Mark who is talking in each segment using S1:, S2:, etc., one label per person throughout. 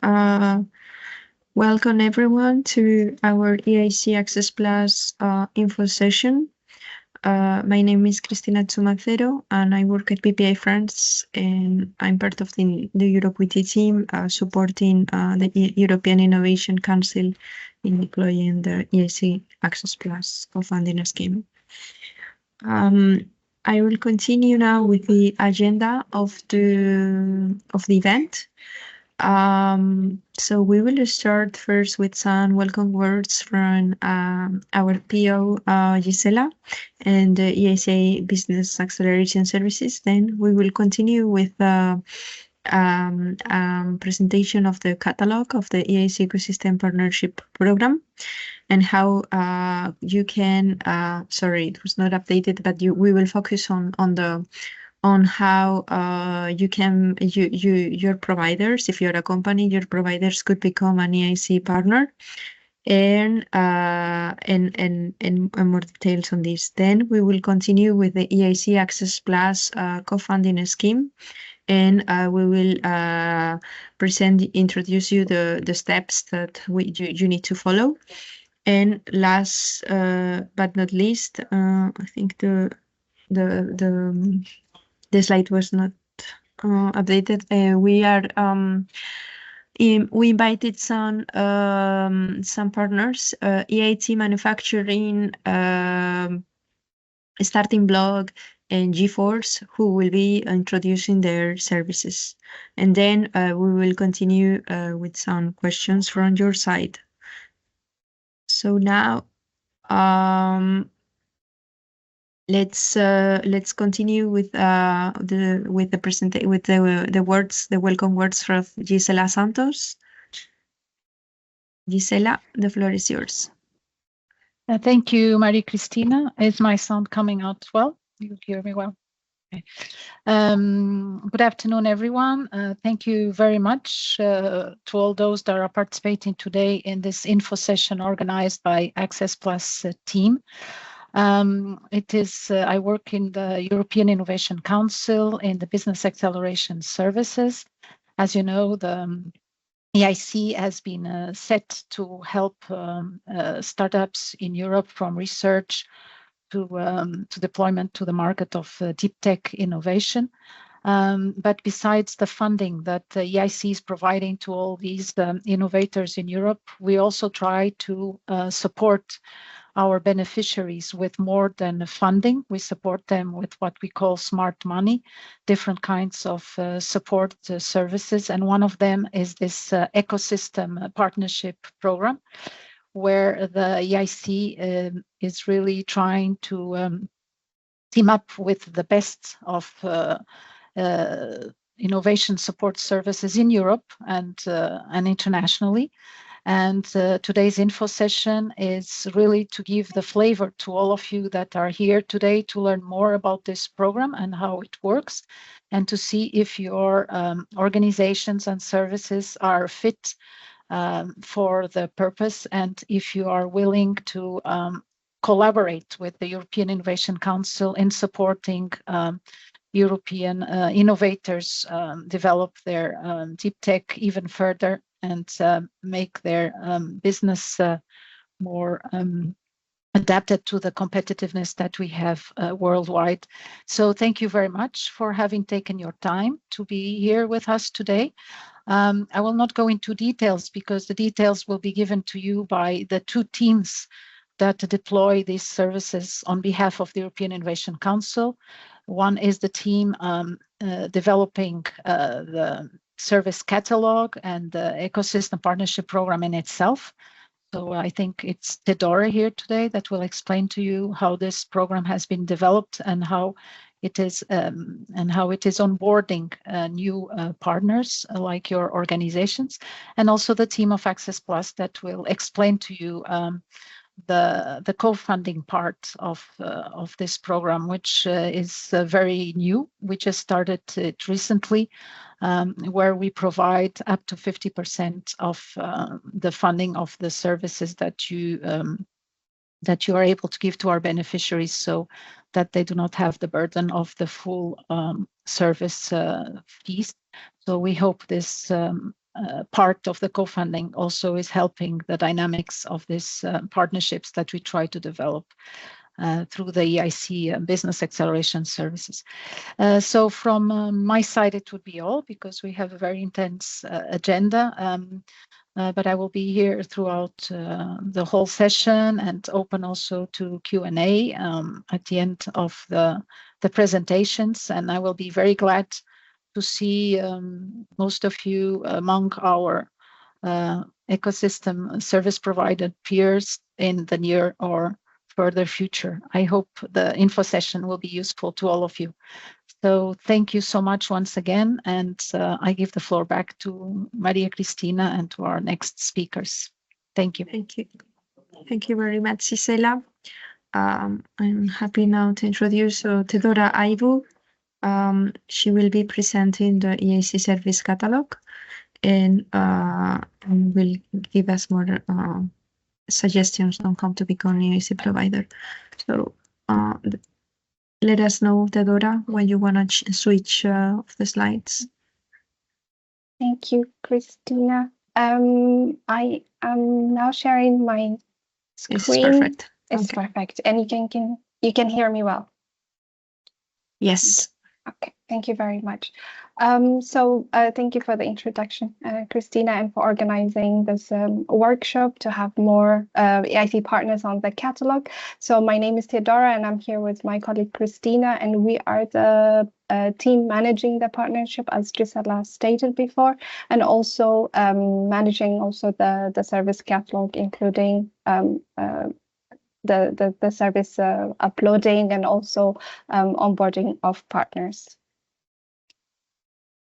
S1: Welcome everyone to our EIC ACCESS Plus info session. My name is Cristina Zumacero and I work at BPI France, and I'm part of the Europe WT team supporting the European Innovation Council in deploying the EIC ACCESS Plus co-funding scheme. I will continue now with the agenda of the event. So we will start first with some welcome words from our PO Gisela and the EIC Business Acceleration Services. Then we will continue with the presentation of the catalog of the EIC Ecosystem Partnership Program and how you can, sorry, it was not updated, but we will focus on how you can, your providers, if you're a company, your providers could become an EIC partner, and more details on this. Then we will continue with the EIC ACCESS Plus co-funding scheme, and we will introduce you the steps that you need to follow. And last but not least, I think the slide was not updated. We invited some partners, EIT Manufacturing, StartingBloch, and GeForce, who will be introducing their services. And then we will continue with some questions from your side. So now, let's continue with the welcome words from Gisela Santos. Gisela, the floor is yours.
S2: Thank you, Maria Cristina. Is my sound coming out well? You hear me well? Okay. Good afternoon, everyone. Thank you very much to all those that are participating today in this info session organized by ACCESS Plus team. I work in the European Innovation Council in the Business Acceleration Services. As you know, the EIC has been set to help startups in Europe from research to deployment to the market of deep tech innovation. But besides the funding that the EIC is providing to all these innovators in Europe, we also try to support our beneficiaries with more than funding. We support them with what we call smart money, different kinds of support services. And one of them is this ecosystem partnership program, where the EIC is really trying to team up with the best of innovation support services in Europe and internationally. And today's info session is really to give the flavor to all of you that are here today to learn more about this program and how it works, and to see if your organizations and services are fit for the purpose, and if you are willing to collaborate with the European Innovation Council in supporting European innovators develop their deep tech even further and make their business more adapted to the competitiveness that we have worldwide. So thank you very much for having taken your time to be here with us today. I will not go into details because the details will be given to you by the two teams that deploy these services on behalf of the European Innovation Council. One is the team developing the Service Catalogue and the Ecosystem Partnership Program in itself. So I think it's Theodora here today that will explain to you how this program has been developed and how it is onboarding new partners like your organizations, and also the team of ACCESS Plus that will explain to you the co-funding part of this program, which is very new. We just started it recently, where we provide up to 50% of the funding of the services that you are able to give to our beneficiaries, so that they do not have the burden of the full service fees. So we hope this part of the co-funding also is helping the dynamics of these partnerships that we try to develop through the EIC Business Acceleration Services. So from my side, it would be all, because we have a very intense agenda. But I will be here throughout the whole session and open also to Q&A at the end of the presentations. And I will be very glad to see most of you among our ecosystem service provider peers in the near or further future. I hope the info session will be useful to all of you. So thank you so much once again, and I give the floor back to Maria Cristina and to our next speakers. Thank you.
S1: Thank you. Thank you very much, Gisela. I'm happy now to introduce Teodora Aibu. She will be presenting the EIC Service Catalogue and will give us more suggestions on how to become an EIC provider. So let us know, Teodora, when you want to switch off the slides.
S3: Thank you, Christina. I am now sharing my screen.
S1: It's perfect.
S3: It's perfect, and you can hear me well.
S1: Yes.
S3: Okay, thank you very much. Thank you for the introduction, Christina, and for organizing this workshop to have more EIC partners on the catalog. So my name is Teodora, and I'm here with my colleague Christina, and we are the team managing the partnership, as Gisela stated before, and also managing also the service catalog, including the service uploading and also onboarding of partners.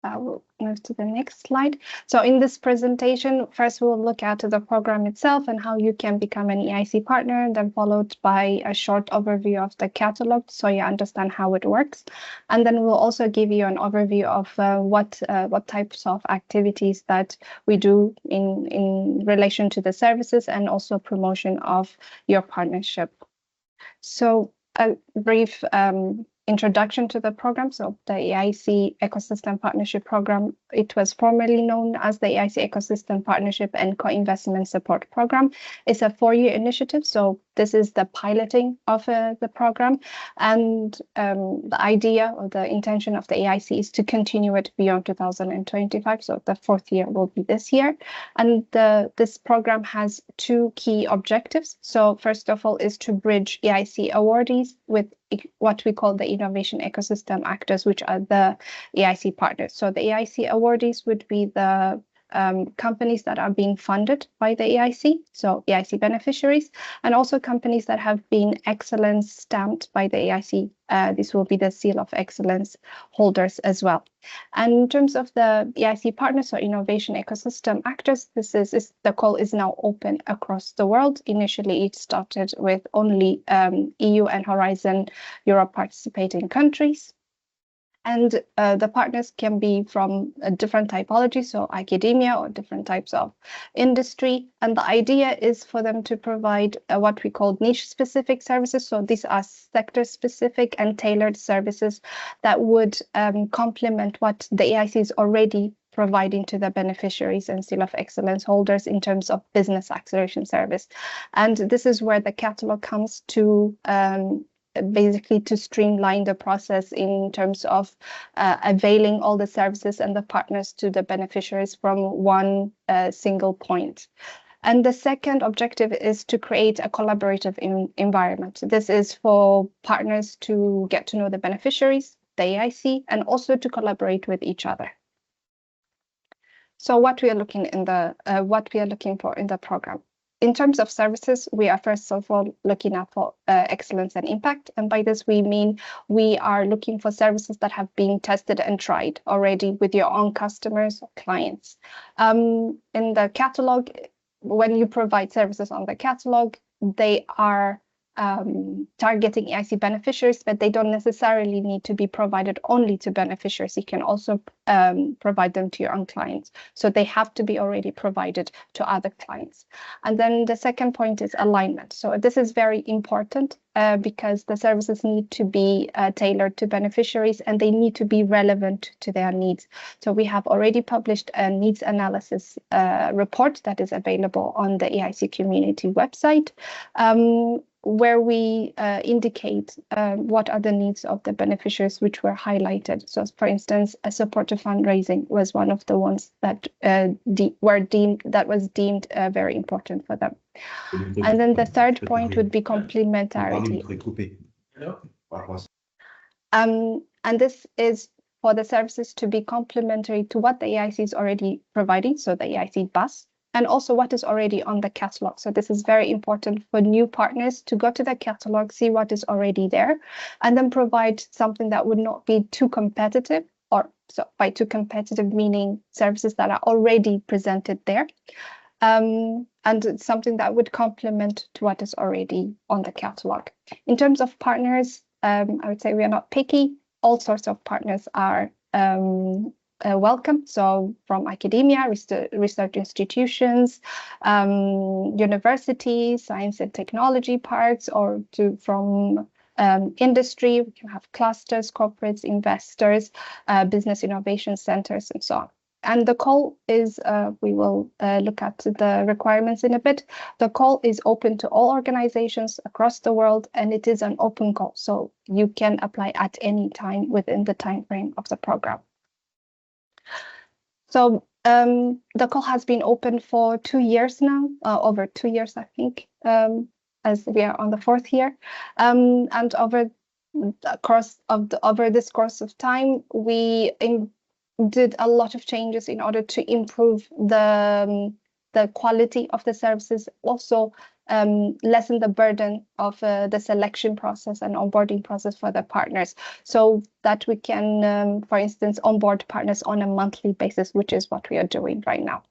S3: I will move to the next slide. So in this presentation, first we'll look at the program itself and how you can become an EIC partner, then followed by a short overview of the catalog so you understand how it works. And then we'll also give you an overview of what types of activities that we do in relation to the services and also promotion of your partnership. So a brief introduction to the program. So the EIC Ecosystem Partnership Program, it was formerly known as the EIC Ecosystem Partnership and Co-Investment Support Program. It's a 4-year initiative. So this is the piloting of the program. And the idea or the intention of the EIC is to continue it beyond 2025. So the 4th year will be this year. And this program has 2 key objectives. So first of all is to bridge EIC awardees with what we call the innovation ecosystem actors, which are the EIC partners. So the EIC awardees would be the companies that are being funded by the EIC, so EIC beneficiaries, and also companies that have been excellence stamped by the EIC. This will be the seal of excellence holders as well. And in terms of the EIC partners or innovation ecosystem actors, the call is now open across the world. Initially, it started with only EU and Horizon Europe participating countries. And the partners can be from a different typology, so academia or different types of industry. And the idea is for them to provide what we call niche-specific services. So these are sector-specific and tailored services that would complement what the EIC is already providing to the beneficiaries and seal of excellence holders in terms of business acceleration service. And this is where the catalog comes to basically to streamline the process in terms of availing all the services and the partners to the beneficiaries from one single point. And the second objective is to create a collaborative environment. This is for partners to get to know the beneficiaries, the EIC, and also to collaborate with each other. So what we are looking for in the program. In terms of services, we are first of all looking at for excellence and impact. And by this, we mean we are looking for services that have been tested and tried already with your own customers or clients. In the catalog, when you provide services on the catalog, they are targeting EIC beneficiaries, but they don't necessarily need to be provided only to beneficiaries. You can also provide them to your own clients. So they have to be already provided to other clients. And then the second point is alignment. So this is very important because the services need to be tailored to beneficiaries and they need to be relevant to their needs. So we have already published a needs analysis report that is available on the EIC community website, where we indicate what are the needs of the beneficiaries which were highlighted. So, for instance, a support to fundraising was one of the ones that was deemed very important for them. And then the third point would be complementarity. And this is for the services to be complementary to what the EIC is already providing, so the EIC BAS, and also what is already on the catalog. So this is very important for new partners to go to the catalog, see what is already there, and then provide something that would not be too competitive, or so by too competitive meaning services that are already presented there, and something that would complement to what is already on the catalog. In terms of partners, I would say we are not picky. All sorts of partners are welcome. So from academia, research institutions, universities, science and technology parts, or from industry. We can have clusters, corporates, investors, business innovation centers, and so on. And the call is, we will look at the requirements in a bit. The call is open to all organizations across the world, and it is an open call. So you can apply at any time within the time frame of the program. So the call has been open for 2 years now, over 2 years, I think, as we are on the 4th year. And over this course of time, we did a lot of changes in order to improve the quality of the services, also lessen the burden of the selection process and onboarding process for the partners, so that we can, for instance, onboard partners on a monthly basis, which is what we are doing right now.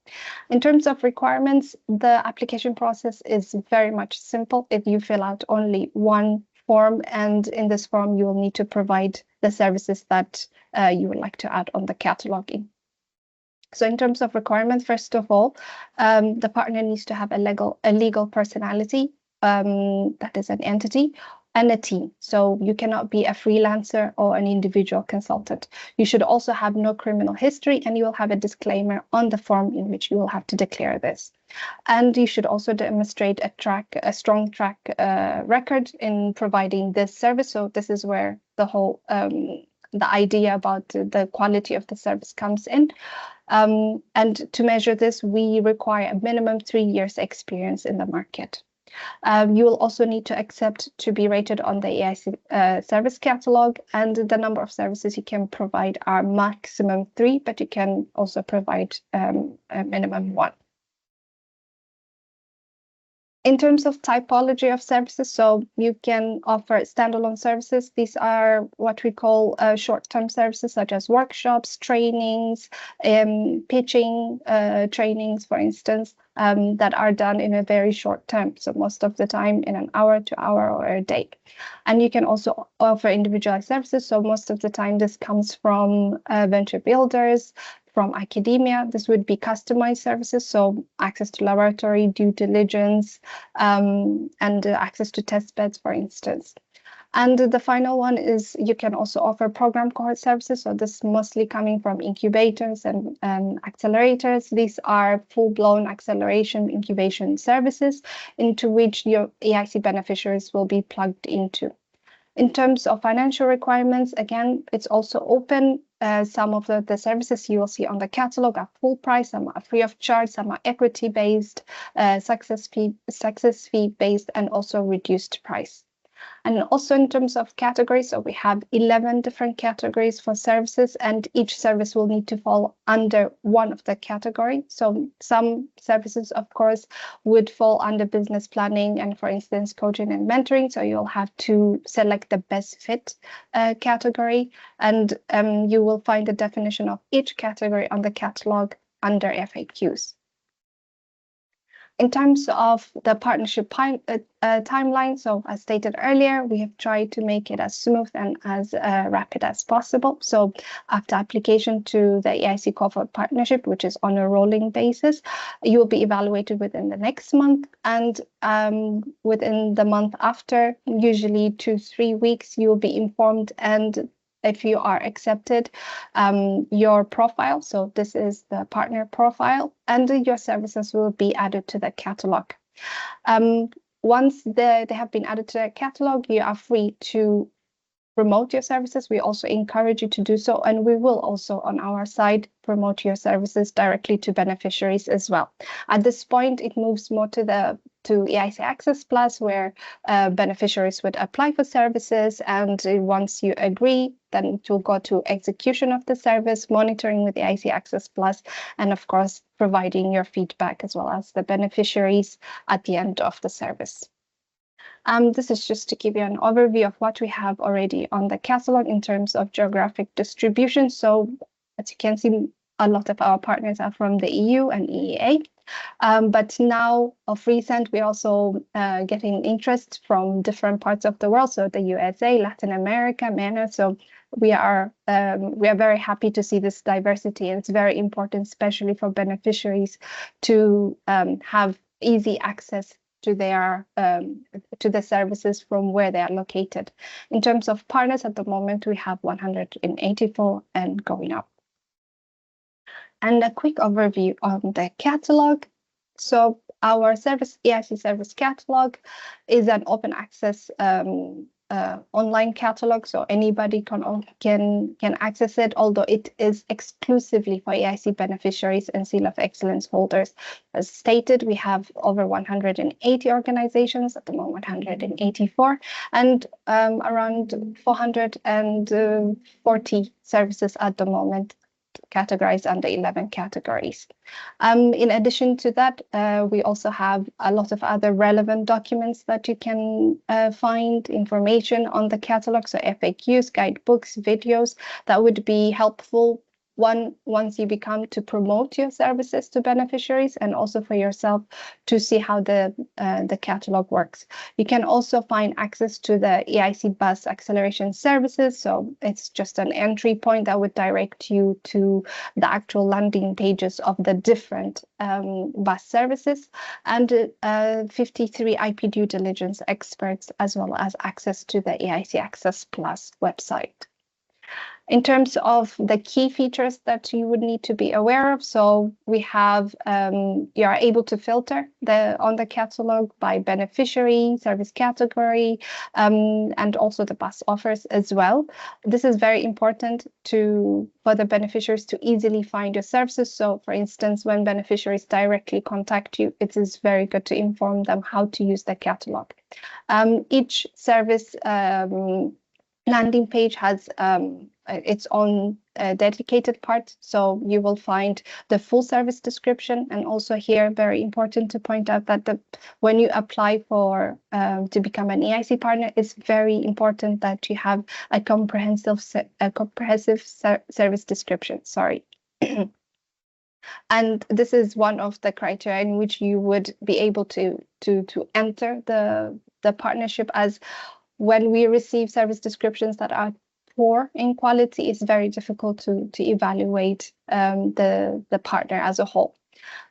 S3: In terms of requirements, the application process is very much simple. If you fill out only one form, and in this form you will need to provide the services that you would like to add on the cataloging. So in terms of requirements, first of all, the partner needs to have a legal personality, that is an entity, and a team. So you cannot be a freelancer or an individual consultant. You should also have no criminal history, and you will have a disclaimer on the form in which you will have to declare this. And you should also demonstrate a strong track record in providing this service. So this is where the whole the idea about the quality of the service comes in. And to measure this, we require a minimum 3 years experience in the market. You will also need to accept to be rated on the EIC Service Catalogue, and the number of services you can provide are maximum 3, but you can also provide a minimum 1. In terms of typology of services, so you can offer standalone services. These are what we call short-term services, such as workshops, trainings, pitching trainings, for instance, that are done in a very short term. So most of the time in an hour to hour or a day. And you can also offer individualized services. So most of the time this comes from venture builders, from academia. This would be customized services, so access to laboratory, due diligence, and access to test beds, for instance. And the final one is you can also offer program cohort services. So this is mostly coming from incubators and accelerators. These are full-blown acceleration incubation services into which your EIC beneficiaries will be plugged into. In terms of financial requirements, again, it's also open. Some of the services you will see on the catalog are full price, some are free of charge, some are equity-based, success fee-based, and also reduced price. And also in terms of categories, so we have 11 different categories for services, and each service will need to fall under one of the categories. So some services, of course, would fall under business planning and, for instance, coaching and mentoring. So you'll have to select the best fit category, and you will find the definition of each category on the catalog under FAQs. In terms of the partnership timeline, so as stated earlier, we have tried to make it as smooth and as rapid as possible. So after application to the EIC Cohort Partnership, which is on a rolling basis, you will be evaluated within the next month, and within the month after, usually 2 to 3 weeks, you will be informed, and if you are accepted, your profile, so this is the partner profile, and your services will be added to the catalog. Once they have been added to the catalog, you are free to promote your services. We also encourage you to do so, and we will also on our side promote your services directly to beneficiaries as well. At this point, it moves more to EIC Access Plus, where beneficiaries would apply for services, and once you agree, then it will go to execution of the service, monitoring with EIC Access Plus, and of course, providing your feedback as well as the beneficiaries at the end of the service. This is just to give you an overview of what we have already on the catalog in terms of geographic distribution. So as you can see, a lot of our partners are from the EU and EEA. But now, of recent, we're also getting interest from different parts of the world. So the USA, Latin America, MENA. So we are very happy to see this diversity, and it's very important, especially for beneficiaries, to have easy access to the services from where they are located. In terms of partners, at the moment, we have 184 and going up. And a quick overview on the catalog. So our EIC Service Catalogue is an open access online catalog, so anybody can access it, although it is exclusively for EIC beneficiaries and Seal of Excellence holders. As stated, we have over 180 organizations, at the moment 184, and around 440 services at the moment, categorized under 11 categories. In addition to that, we also have a lot of other relevant documents that you can find information on the catalog, so FAQs, guidebooks, videos that would be helpful once you become to promote your services to beneficiaries, and also for yourself to see how the catalog works. You can also find access to the EIC BAS acceleration services. So it's just an entry point that would direct you to the actual landing pages of the different BAS services, and 53 IP due diligence experts, as well as access to the EIC Access Plus website. In terms of the key features that you would need to be aware of, so we have, you are able to filter on the catalog by beneficiary, service category, and also the BAS offers as well. This is very important for the beneficiaries to easily find your services. So for instance, when beneficiaries directly contact you, it is very good to inform them how to use the catalog. Each service landing page has its own dedicated part, so you will find the full service description. And also here, very important to point out that when you apply for to become an EIC partner, it's very important that you have a comprehensive service description. Sorry. And this is one of the criteria in which you would be able to enter the partnership, as when we receive service descriptions that are poor in quality, it's very difficult to evaluate the partner as a whole.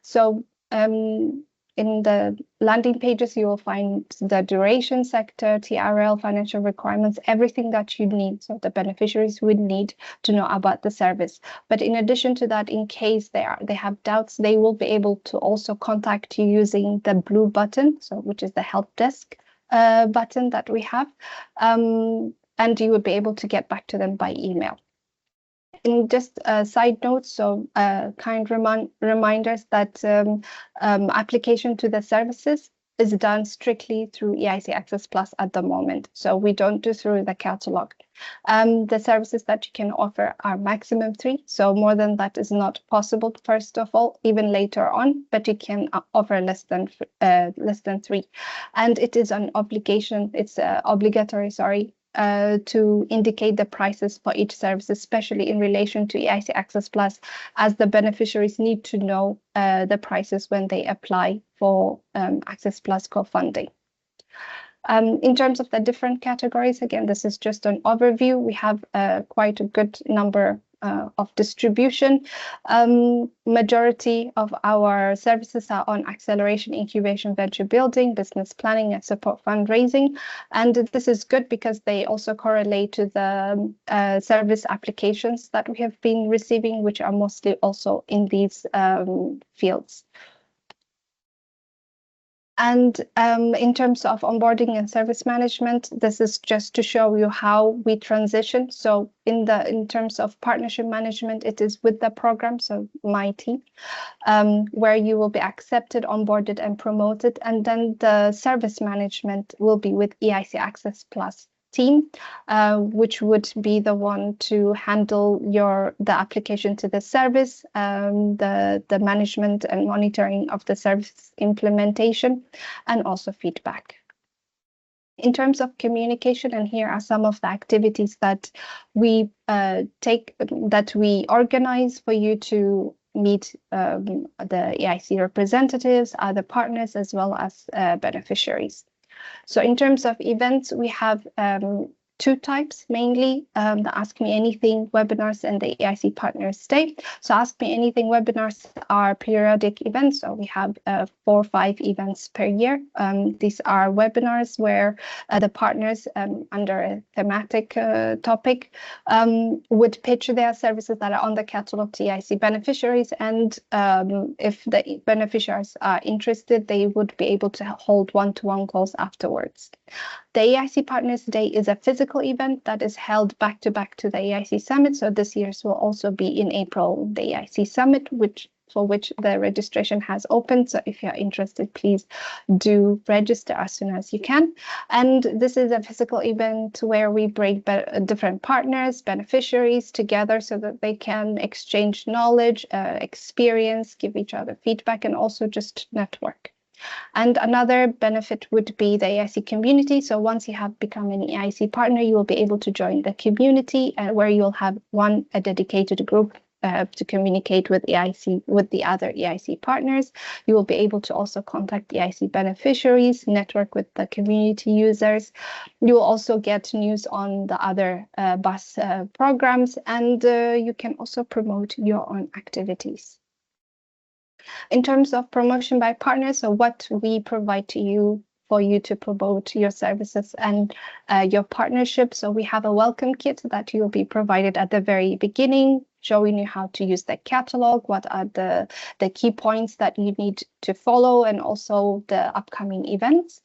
S3: So in the landing pages, you will find the duration sector, TRL, financial requirements, everything that you need. So the beneficiaries would need to know about the service. But in addition to that, in case they have doubts, they will be able to also contact you using the blue button, so which is the help desk button that we have. And you would be able to get back to them by email. In just side notes, so kind reminders that application to the services is done strictly through EIC Access Plus at the moment. So we don't do through the catalog. The services that you can offer are maximum 3. So more than that is not possible, first of all, even later on, but you can offer less than 3. And it is an obligation, it's obligatory, sorry, to indicate the prices for each service, especially in relation to EIC Access Plus, as the beneficiaries need to know the prices when they apply for Access Plus co-funding. In terms of the different categories, again, this is just an overview. We have quite a good number of distribution. Majority of our services are on acceleration, incubation, venture building, business planning, and support fundraising. And this is good because they also correlate to the service applications that we have been receiving, which are mostly also in these fields. And in terms of onboarding and service management, this is just to show you how we transition. So in terms of partnership management, it is with the program, so my team, where you will be accepted, onboarded, and promoted. And then the service management will be with EIC Access Plus team, which would be the one to handle the application to the service, the management and monitoring of the service implementation, and also feedback. In terms of communication, and here are some of the activities that we organize for you to meet the EIC representatives, other partners, as well as beneficiaries. So in terms of events, we have two types mainly, the Ask Me Anything webinars and the EIC Partners Day. So Ask Me Anything webinars are periodic events. So we have 4 or 5 events per year. These are webinars where the partners under a thematic topic would pitch their services that are on the catalog to EIC beneficiaries. And if the beneficiaries are interested, they would be able to hold one-to-one calls afterwards. The EIC Partners Day is a physical event that is held back-to-back to the EIC Summit. So this year's will also be in April, the EIC Summit, for which the registration has opened. So if you're interested, please do register as soon as you can. And this is a physical event where we bring different partners, beneficiaries together so that they can exchange knowledge, experience, give each other feedback, and also just network. And another benefit would be the EIC community. So once you have become an EIC partner, you will be able to join the community, where you'll have a dedicated group to communicate with EIC, with the other EIC partners. You will be able to also contact EIC beneficiaries, network with the community users. You will also get news on the other BAS programs, and you can also promote your own activities. In terms of promotion by partners, so what we provide to you for you to promote your services and your partnership. So we have a welcome kit that you'll be provided at the very beginning, showing you how to use the catalog, what are the key points that you need to follow, and also the upcoming events.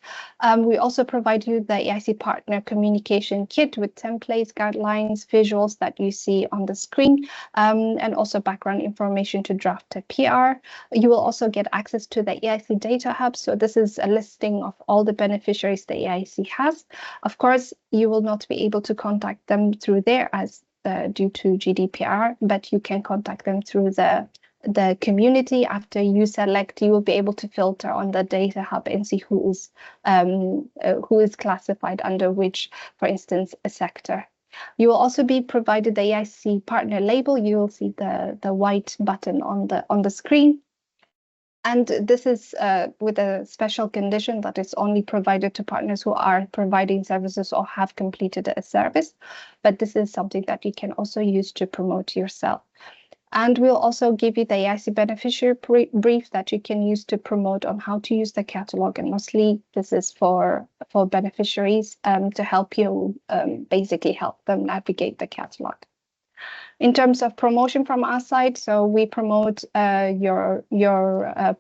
S3: We also provide you the EIC Partner Communication Kit with templates, guidelines, visuals that you see on the screen, and also background information to draft a PR. You will also get access to the EIC Data Hub. So this is a listing of all the beneficiaries the EIC has. Of course, you will not be able to contact them through there as due to GDPR, but you can contact them through the community. After you select, you will be able to filter on the Data Hub and see who is classified under which, for instance, a sector. You will also be provided the EIC partner label. You will see the white button on the screen. And this is with a special condition that it's only provided to partners who are providing services or have completed a service. But this is something that you can also use to promote yourself. And we'll also give you the EIC beneficiary brief that you can use to promote on how to use the catalog. And mostly this is for beneficiaries to help you basically help them navigate the catalog. In terms of promotion from our side, so we promote your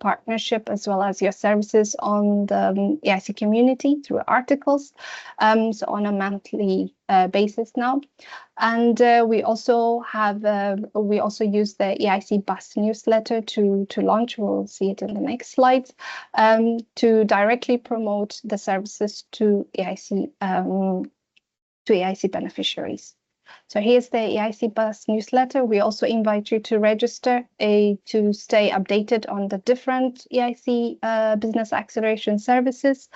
S3: partnership as well as your services on the EIC community through articles, so on a monthly basis now. And we also use the EIC BAS newsletter to launch. We'll see it in the next slides, to directly promote the services to EIC beneficiaries. So here's the EIC BAS newsletter. We also invite you to register to stay updated on the different EIC business acceleration services,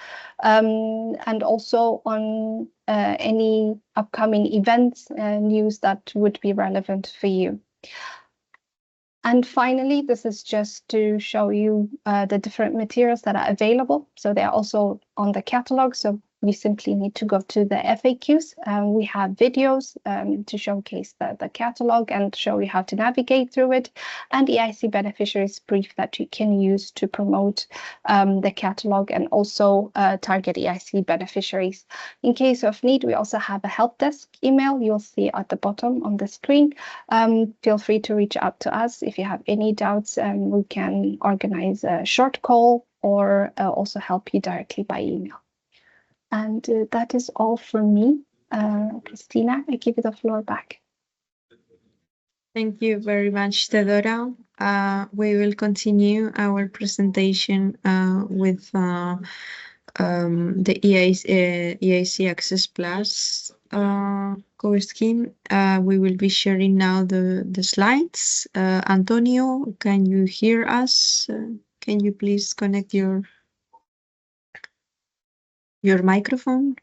S3: and also on any upcoming events news that would be relevant for you. And finally, this is just to show you the different materials that are available. So they're also on the catalog. So you simply need to go to the FAQs. We have videos to showcase the catalog and show you how to navigate through it, and EIC beneficiaries brief that you can use to promote the catalog and also target EIC beneficiaries. In case of need, we also have a help desk email you'll see at the bottom on the screen. Feel free to reach out to us if you have any doubts. We can organize a short call or also help you directly by email. And that is all from me. Christina, I give you the floor back.
S1: Thank you very much, Theodora. We will continue our presentation with the EIC ACCESS Plus course scheme. We will be sharing now the slides. Antonio, can you hear us? Can you please connect your microphone?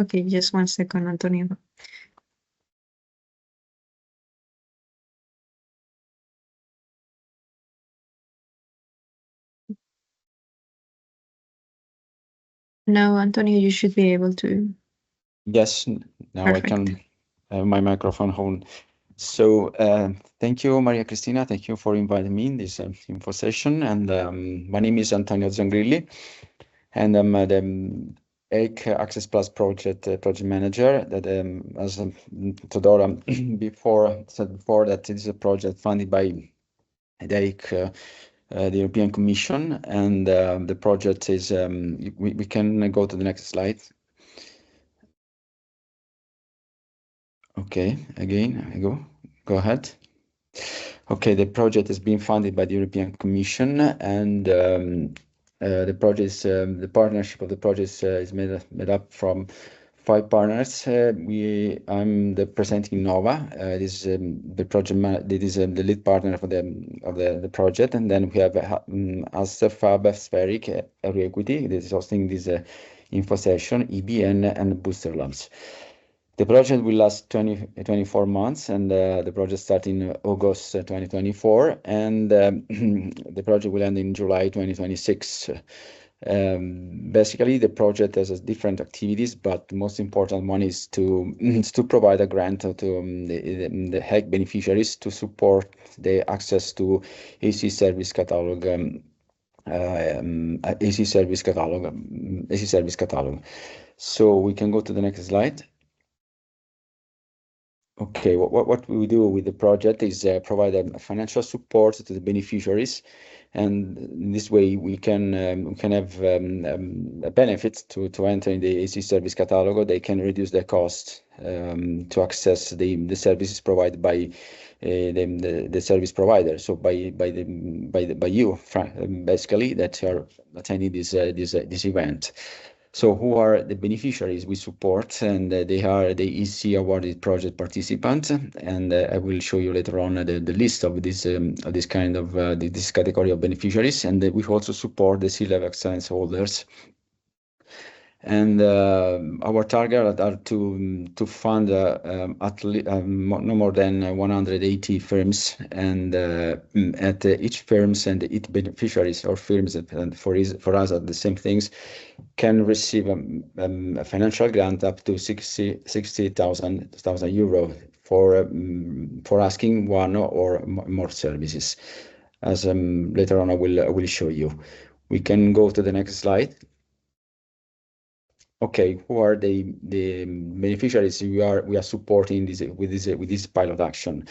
S1: Okay, just 1 second, Antonio. No, Antonio, you should be able to.
S4: Yes, now
S1: Perfect.
S4: I can have my microphone on. So thank you, Maria Cristina. Thank you for inviting me in this info session. And my name is Antonio Zangrilli, and I'm the EIC ACCESS Plus project manager. That as Theodora said before, that it is a project funded by the EIC, the European Commission, and the project is. We can go to the next slide. Okay, again, go ahead. Okay, the project is being funded by the European Commission, and the project, the partnership of the project is made up from 5 partners. I'm presenting Nova. This is the project. This is the lead partner for the project, and then we have ASFAB, Spheric, Equity. This is hosting this info session, EBN, and Booster Labs. The project will last 24 months, and the project starts in August 2024, and the project will end in July 2026. Basically, the project has different activities, but the most important one is to provide a grant to the EIC beneficiaries to support the access to EIC Service Catalogue. EIC Service Catalogue. So we can go to the next slide. Okay, what we do with the project is provide financial support to the beneficiaries, and in this way we can have benefits to enter in the EIC Service Catalogue. They can reduce their cost to access the services provided by the service provider. So by you, basically, that are attending this event. So who are the beneficiaries we support? And they are the EC awarded project participants. And I will show you later on the list of this kind of this category of beneficiaries. And we also support the C-level excellence holders. And our target are to fund at least no more than 180 firms, and at each firms and each beneficiaries or firms, and for us at the same things, can receive a financial grant up to 60,000 euro for asking one or more services. As later on I will show you. We can go to the next slide. Okay, who are the beneficiaries we are supporting with this pilot action?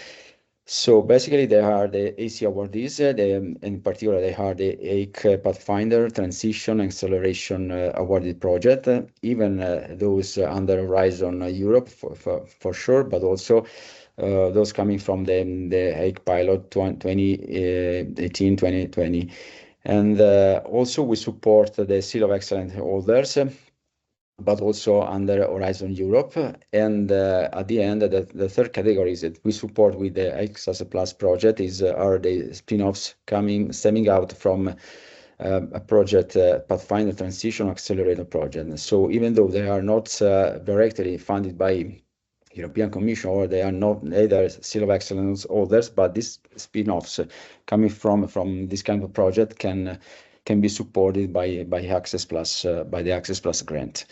S4: So basically, they are the EIC awardees. In particular, they are the EIC Pathfinder Transition Acceleration Awarded Project. Even those under Horizon Europe for sure, but also those coming from the EIC Pilot 2018-2020. And also we support the Seal of Excellence holders, but also under Horizon Europe. And at the end, the third category is that we support with the ACCESS+ project are the spin-offs stemming out from a project, Pathfinder Transition Accelerator project. So even though they are not directly funded by European Commission, or they are not either Seal of Excellence holders, but these spin-offs coming from this kind of project can be supported by ACCESS+, by the ACCESS+ grant.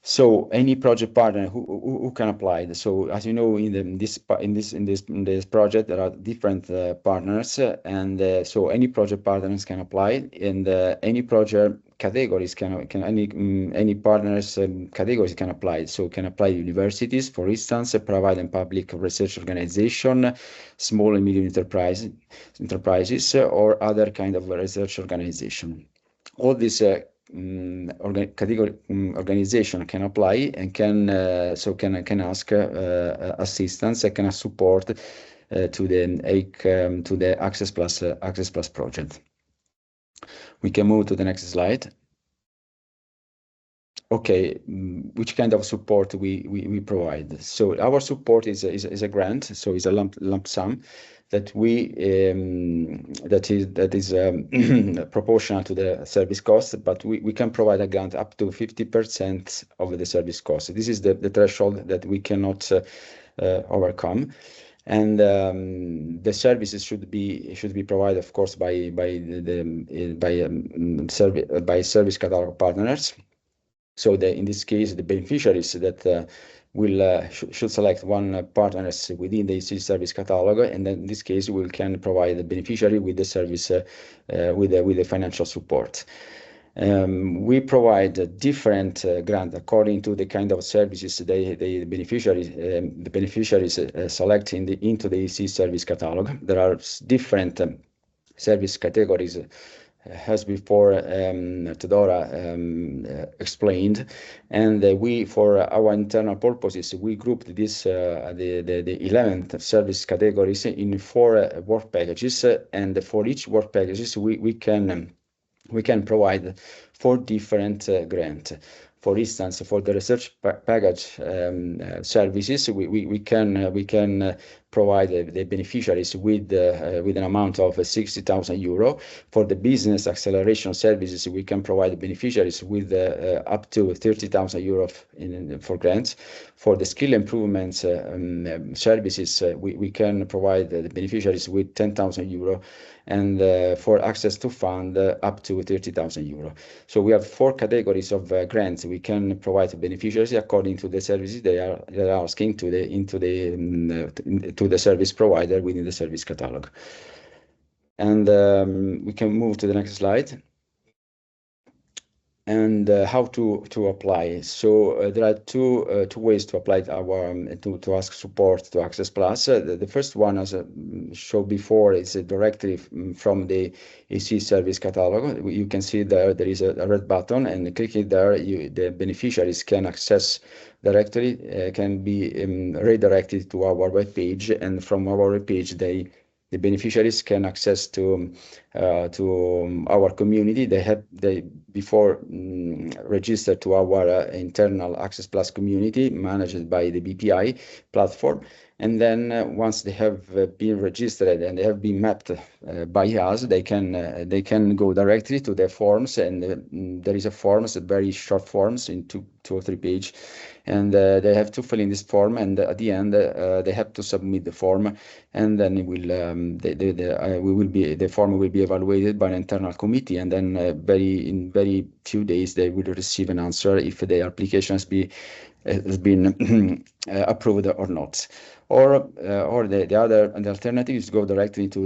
S4: So any project partner who can apply. So as you know, in this project there are different partners, and so any project partners can apply, and any project categories any partners categories can apply. So can apply universities, for instance, private and public research organization, small and medium enterprises, or other kind of research organization. All these organization can apply and can ask assistance and can support to the ACCESS+ project. We can move to the next slide. Okay, which kind of support we provide? So our support is a grant, so it's a lump sum that is proportional to the service cost, but we can provide a grant up to 50% of the service cost. This is the threshold that we cannot overcome. And the services should be provided, of course, by service catalog partners. So in this case, the beneficiaries that should select one partner within the EIC Service Catalogue, and then in this case we can provide the beneficiary with the service with the financial support. We provide different grant according to the kind of services the beneficiaries select into the EIC Service Catalogue. There are different service categories, as before Teodora explained, and we, for our internal purposes, we grouped this the 11 service categories in 4 work packages, and for each work packages we can provide 4 different grants. For instance, for the research package services, we can provide the beneficiaries with an amount of 60,000 euro. For the business acceleration services, we can provide the beneficiaries with up to 30,000 euro for grants. For the skill improvements services, we can provide the beneficiaries with 10,000 euro, and for access to fund up to 30,000 euro. So we have 4 categories of grants we can provide to beneficiaries according to the services they are asking to the service provider within the service catalog. And we can move to the next slide. And how to apply. So there are two ways to apply to ask support to ACCESS+. The first one, as I showed before, is directly from the EIC Service Catalogue. You can see there is a red button, and clicking there, the beneficiaries can access directly, can be redirected to our web page, and from our web page the beneficiaries can access to our community. They before registered to our internal ACCESS+ community managed by the BPI platform, and then once they have been registered and they have been mapped by us, they can go directly to their forms, and there is a forms, very short forms in two or 3 pages, and they have to fill in this form, and at the end they have to submit the form, and then it will the form will be evaluated by an internal committee, and then in very few days they will receive an answer if the application has been approved or not. Or the alternative is to go directly to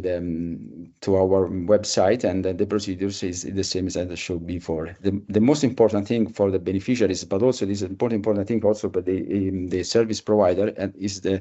S4: our website, and the procedures is the same as I showed before. The most important thing for the beneficiaries, but also this important thing also for the service provider, and is the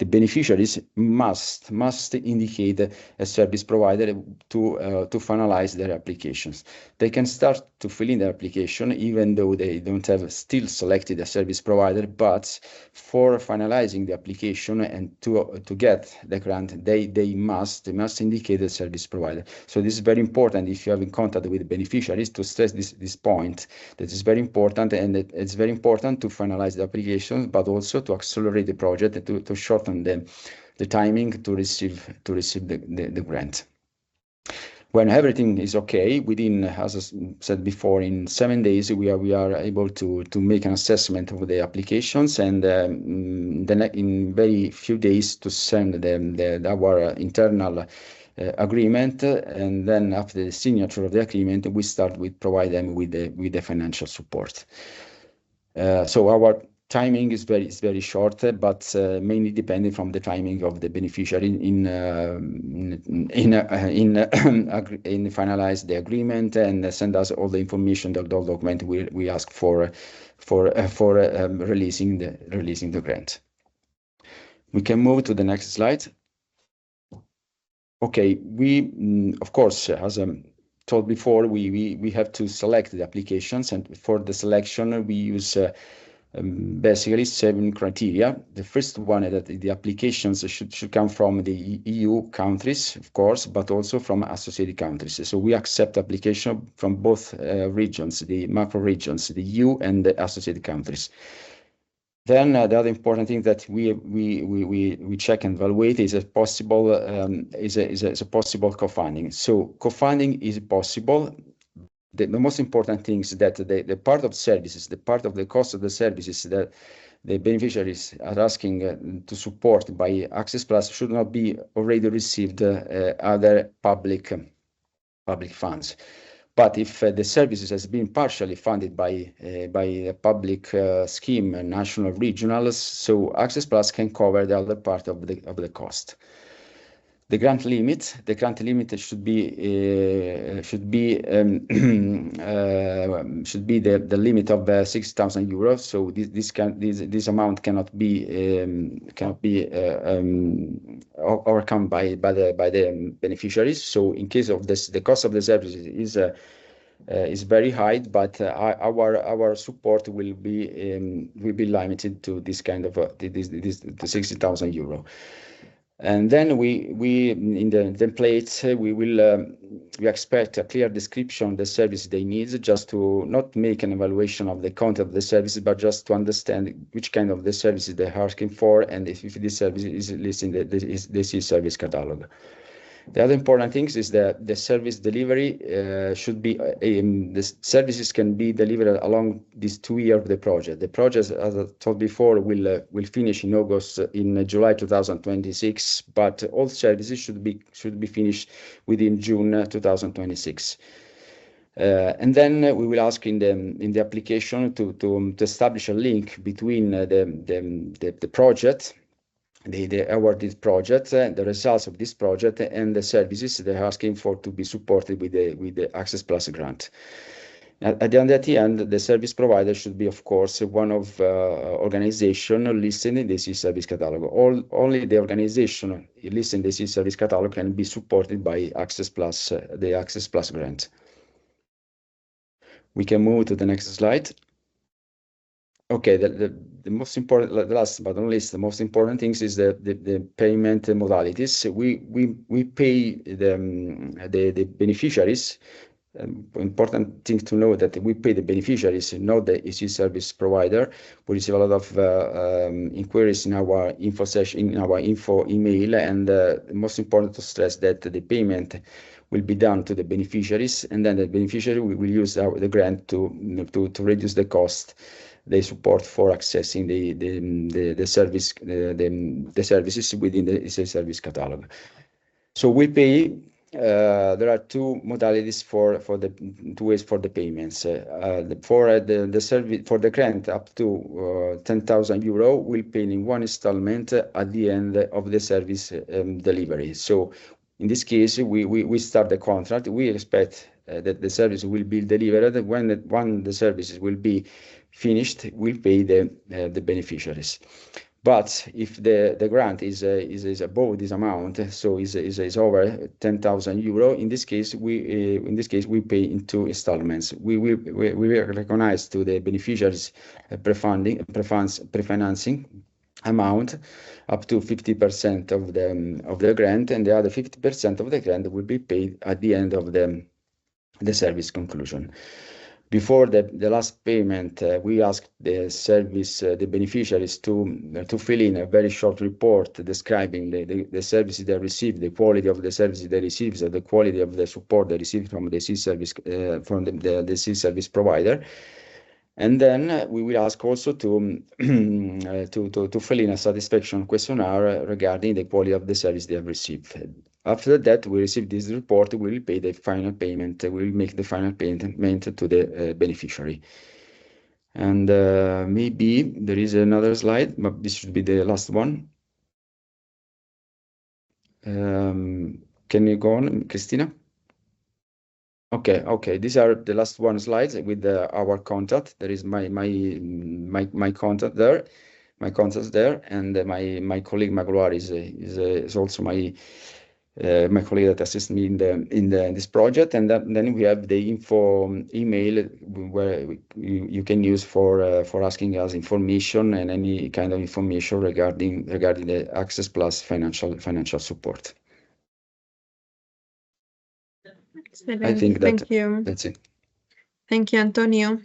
S4: the beneficiaries must indicate a service provider to finalize their applications. They can start to fill in their application even though they don't have still selected a service provider, but for finalizing the application and to get the grant, they must indicate the service provider. So this is very important if you have in contact with beneficiaries to stress this point. That is very important, and it's very important to finalize the application, but also to accelerate the project, to shorten the timing to receive the grant. When everything is okay, within, as I said before, in 7 days, we are able to make an assessment of the applications, and in very few days to send our internal agreement, and then after the signature of the agreement, we start with provide them with the financial support. So our timing is very short, but mainly depending from the timing of the beneficiary in finalize the agreement and send us all the information, the document we ask for releasing the grant. We can move to the next slide. Okay, we of course, as I told before, we have to select the applications, and for the selection we use basically 7 criteria. The first one is that the applications should come from the EU countries, of course, but also from associated countries. So we accept application from both regions, the macro regions, the EU and the associated countries. Then the other important thing that we check and evaluate is a possible possible co-funding. So co-funding is possible. The most important thing is that the part of services, the part of the cost of the services that the beneficiaries are asking to support by Access Plus should not be already received other public funds. But if the services has been partially funded by a public scheme, national, regional, so Access Plus can cover the other part of the cost. The grant limit should be the limit of 6,000 euros. So this amount cannot be overcome by the beneficiaries. So in case of this, the cost of the services is very high, but our support will be limited to this kind of the 60,000 euro. And then we in the templates we expect a clear description of the service they need, just to not make an evaluation of the content of the services, but just to understand which kind of the services they're asking for, and if this service is listed in the EIC Service Catalogue. The other important thing is that the service delivery should be, the services can be delivered along this 2 years of the project. The project, as I told before, will finish in July 2026, but all services should be finished within June 2026. And then we will ask in the application to establish a link between the project, the awarded project, the results of this project, and the services they're asking for to be supported with the Access Plus grant. At the end, the service provider should be, of course, one of organization listed in the EIC Service Catalogue. Only the organization listed in the EIC Service Catalogue can be supported by Access Plus, the Access Plus grant. We can move to the next slide. Okay, the most important, last but not least, the most important things is the payment modalities. We pay the beneficiaries. Important thing to know that we pay the beneficiaries, not the EIC service provider. We receive a lot of inquiries in our info session, in our info email, and most important to stress that the payment will be done to the beneficiaries, and then the beneficiary will use the grant to reduce the cost they support for accessing the services within the EIC Service Catalogue. So we pay. There are 2 modalities for the 2 ways for the payments. For the grant up to 10,000 euro, we'll pay in 1 installment at the end of the service delivery. So in this case, we start the contract. We expect that the service will be delivered. When the services will be finished, we'll pay the beneficiaries. But if the grant is above this amount, so is over 10,000 euro, in this case we pay in 2 installments. We recognize to the beneficiaries prefinancing amount up to 50% of the grant, and the other 50% of the grant will be paid at the end of the service conclusion. Before the last payment, we asked the beneficiaries to fill in a very short report describing the services they received, the quality of the services they received, the quality of the support they received from the C service from the C service provider. And then we will ask also to fill in a satisfaction questionnaire regarding the quality of the service they have received. After that, we receive this report, we will pay the final payment, we will make the final payment to the beneficiary. And maybe there is another slide, but this should be the last one. Can you go on, Christina? Okay. These are the last one slides with our contact. There is my contact there, my contacts there, and my colleague Magloire is also my colleague that assists me in this project. And then we have the info email where you can use for asking us information and any kind of information regarding the Access Plus financial support.
S1: Excellent.
S4: I think
S1: Thank you.
S4: That's it.
S1: Thank you, Antonio.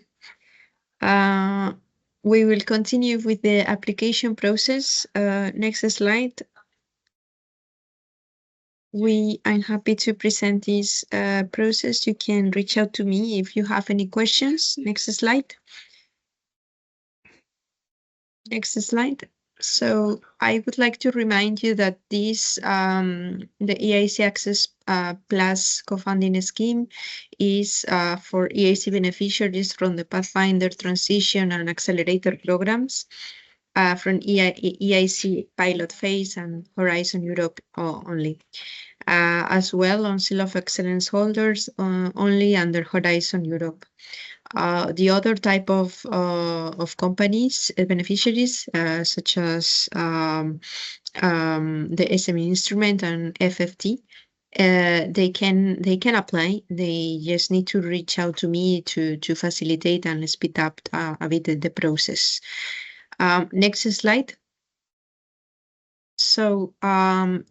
S1: We will continue with the application process. Next slide. I'm happy to present this process. You can reach out to me if you have any questions. Next slide. Next slide. So I would like to remind you that this the EIC Access Plus co-funding scheme is for EIC beneficiaries from the Pathfinder Transition and Accelerator programs from EIC Pilot Phase and Horizon Europe only. As well on Seal of Excellence holders only under Horizon Europe. The other type of companies, beneficiaries, such as the SME instrument and FFT, they can apply. They just need to reach out to me to facilitate and speed up a bit the process. Next slide. So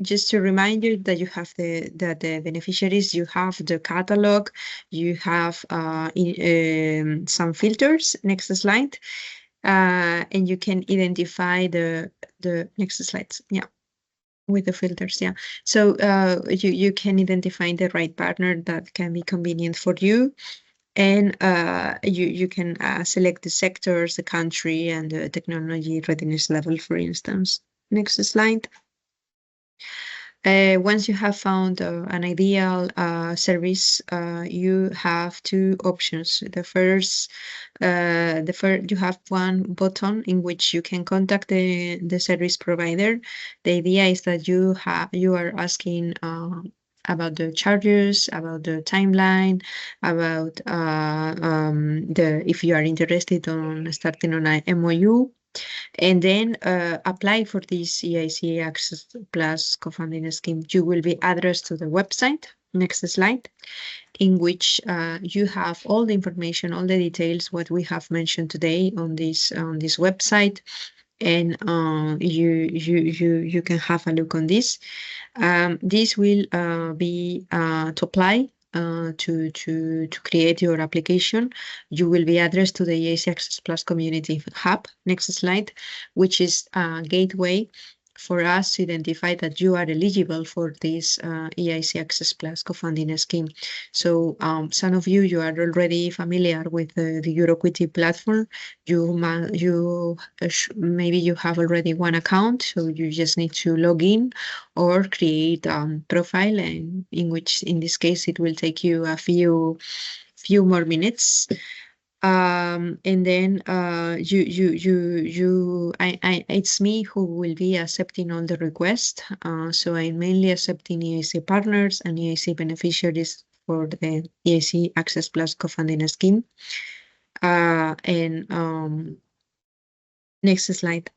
S1: just to remind you that you have the beneficiaries, you have the catalog, you have some filters. Next slide. And you can identify the next slides. Yeah, with the filters. Yeah. So you can identify the right partner that can be convenient for you. And you can select the sectors, the country, and the technology readiness level, for instance. Next slide. Once you have found an ideal service, you have 2 options. The first, you have one button in which you can contact the service provider. The idea is that you are asking about the charges, about the timeline, about if you are interested on starting on an MOU. And then apply for this EIC Access Plus co-funding scheme. You will be addressed to the website, next slide, in which you have all the information, all the details, what we have mentioned today on this website, and you can have a look on this. This will be to apply. To create your application, you will be addressed to the EIC Access Plus Community Hub, next slide, which is a gateway for us to identify that you are eligible for this EIC Access Plus co-funding scheme. So some of you are already familiar with the EuroEquity platform. Maybe you have already one account, so you just need to log in or create a profile, and in this case it will take you a few more minutes. And then it's me who will be accepting all the requests. So I'm mainly accepting EIC partners and EIC beneficiaries for the EIC Access Plus co-funding scheme. And next slide.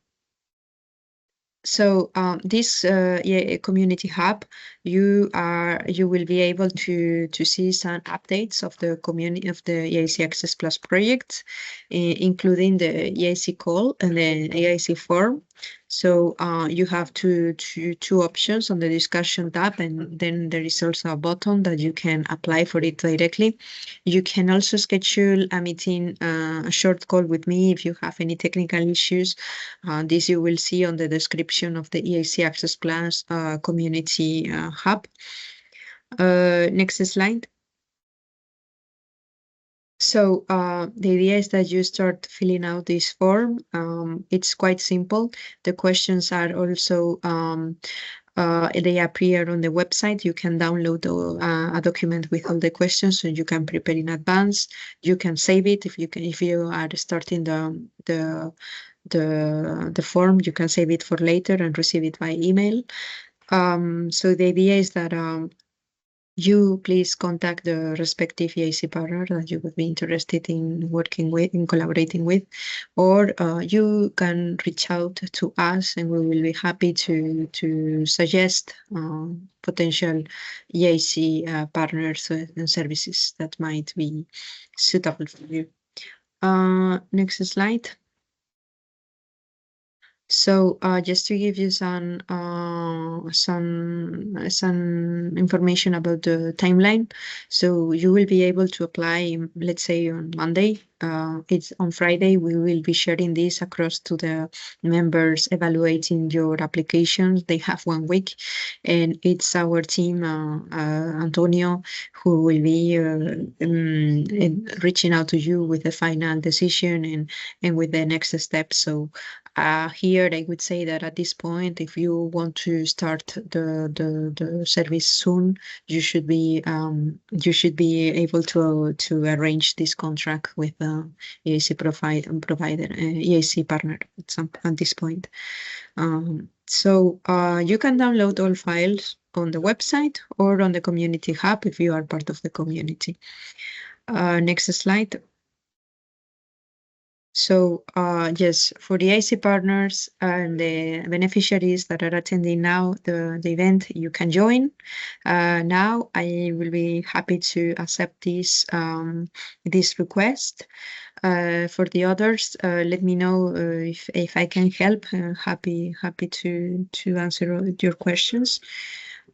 S1: So this community hub, you will be able to see some updates of the community of the EIC Access Plus projects, including the EIC call and the EIC form. So you have two options on the discussion tab, and then there is also a button that you can apply for it directly. You can also schedule a meeting, a short call with me if you have any technical issues. This you will see on the description of the EIC Access Plus community hub. Next slide. So the idea is that you start filling out this form. It's quite simple. The questions are also they appear on the website. You can download a document with all the questions, so you can prepare in advance. You can save it if you are starting the form. You can save it for later and receive it by email. So the idea is that you please contact the respective EIC partner that you would be interested in working with, in collaborating with, or you can reach out to us and we will be happy to suggest potential EIC partners and services that might be suitable for you. Next slide. So just to give you some information about the timeline. So you will be able to apply, let's say on Monday. It's on Friday. We will be sharing this across to the members evaluating your applications. They have 1 week, and it's our team, Antonio, who will be reaching out to you with the final decision and with the next step. So here I would say that at this point, if you want to start the service soon, you should be able to arrange this contract with EIC provider, EIC partner at this point. So you can download all files on the website or on the community hub if you are part of the community. Next slide. So yes, for the EIC partners and the beneficiaries that are attending now the event, you can join. Now I will be happy to accept this request. For the others, let me know if I can help. Happy to answer your questions.